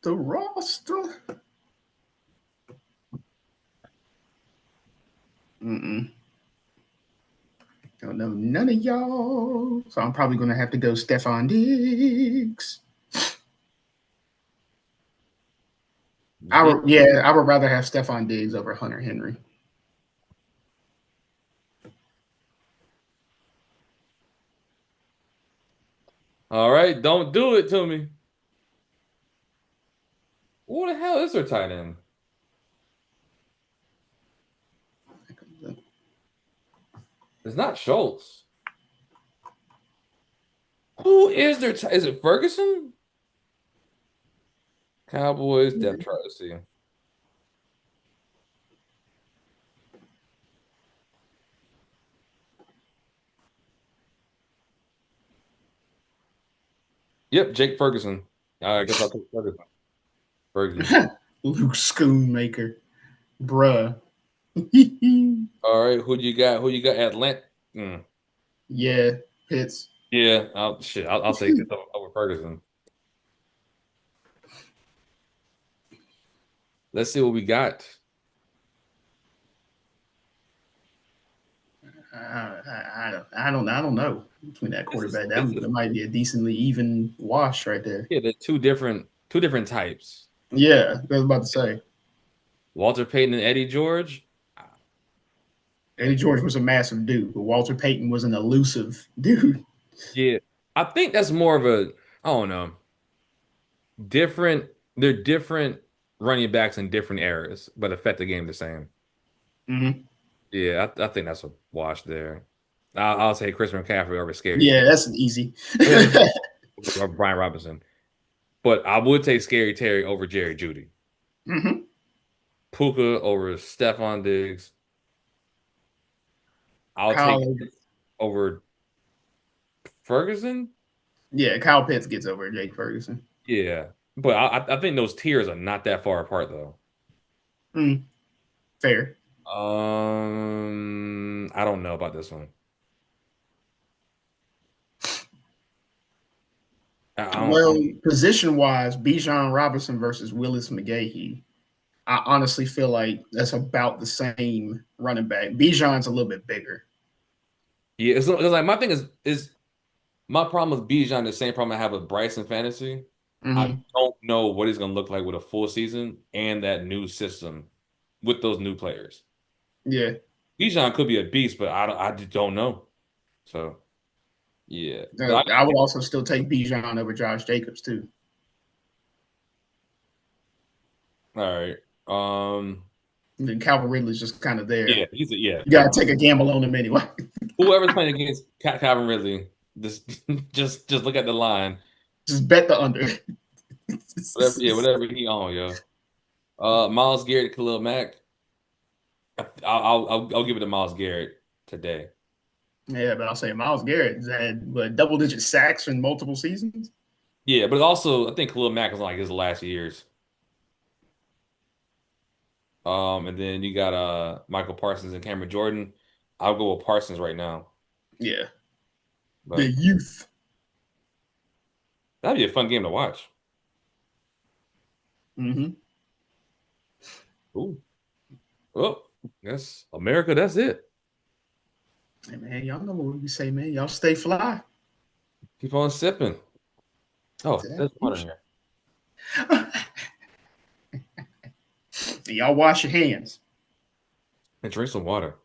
Speaker 1: The roster. Don't know none of y'all. So I'm probably gonna have to go Stefon Diggs. I would rather have Stefon Diggs over Hunter Henry.
Speaker 2: All right, don't do it to me. What the hell is their tight end? It's not Schultz. Who is their is it Ferguson? Cowboys depth chart. Let's see. Yep, Jake Ferguson. I guess I'll take Ferguson.
Speaker 1: Luke Schoonmaker. Bruh.
Speaker 2: All right, who you got? Who you got? Atlanta.
Speaker 1: Yeah, Pitts.
Speaker 2: Yeah, I'll take this over Ferguson. Let's see what we got.
Speaker 1: I don't know between that quarterback. That might be a decently even wash right there.
Speaker 2: Yeah, they're two different types.
Speaker 1: Yeah, I was about to say.
Speaker 2: Walter Payton and Eddie George.
Speaker 1: Eddie George was a massive dude, but Walter Payton was an elusive dude.
Speaker 2: Yeah, I think that's more of a. I don't know. different. They're different running backs in different eras, but affect the game the same.
Speaker 1: Hmm.
Speaker 2: Yeah, I think that's a wash there. I'll say Chris McCaffrey over Scary
Speaker 1: Yeah,
Speaker 2: Terry.
Speaker 1: that's easy.
Speaker 2: Yeah, or Brian Robinson. But I would take Scary Terry over Jerry Judy.
Speaker 1: Hmm.
Speaker 2: Puka over Stephon Diggs. I'll take
Speaker 1: Kyle,
Speaker 2: over Ferguson.
Speaker 1: yeah, Kyle Pitts gets over Jake Ferguson.
Speaker 2: Yeah, but I think those tiers are not that far apart though.
Speaker 1: Mm, fair.
Speaker 2: I don't know about this one. I don't.
Speaker 1: Well, position wise, Bijan Robinson versus Willis McGahee. I honestly feel like that's about the same running back. Bijan's a little bit bigger.
Speaker 2: Yeah, it's like my thing is my problem with Bijan the same problem I have with Bryson fantasy. I
Speaker 1: Hmm.
Speaker 2: don't know what he's gonna look like with a full season and that new system with those new players.
Speaker 1: Yeah,
Speaker 2: Bijan could be a beast, but I just don't know. So yeah, but
Speaker 1: I would also still take Bijan over Josh Jacobs too.
Speaker 2: all right.
Speaker 1: And then Calvin Ridley's just kind of
Speaker 2: Yeah,
Speaker 1: there.
Speaker 2: yeah.
Speaker 1: You got to take a gamble on him anyway.
Speaker 2: Whoever's playing against Calvin Ridley, just just look at the line.
Speaker 1: Just bet the under.
Speaker 2: Whatever he on, yo. Miles Garrett, Khalil Mack. I'll give it to Miles Garrett today.
Speaker 1: Yeah, but I'll say Miles Garrett had what, double-digit sacks in multiple seasons.
Speaker 2: Yeah, but also I think Khalil Mack was like his last years. And then you got Michael Parsons and Cameron Jordan. I'll go with Parsons right now.
Speaker 1: Yeah, the
Speaker 2: But
Speaker 1: youth.
Speaker 2: that'd be a fun game to watch.
Speaker 1: Hmm.
Speaker 2: Ooh. Oh, that's America. That's it.
Speaker 1: Hey man, y'all know what we say, man. Y'all stay fly.
Speaker 2: Keep on sipping. Oh, there's water here.
Speaker 1: Y'all wash your hands.
Speaker 2: And drink some water.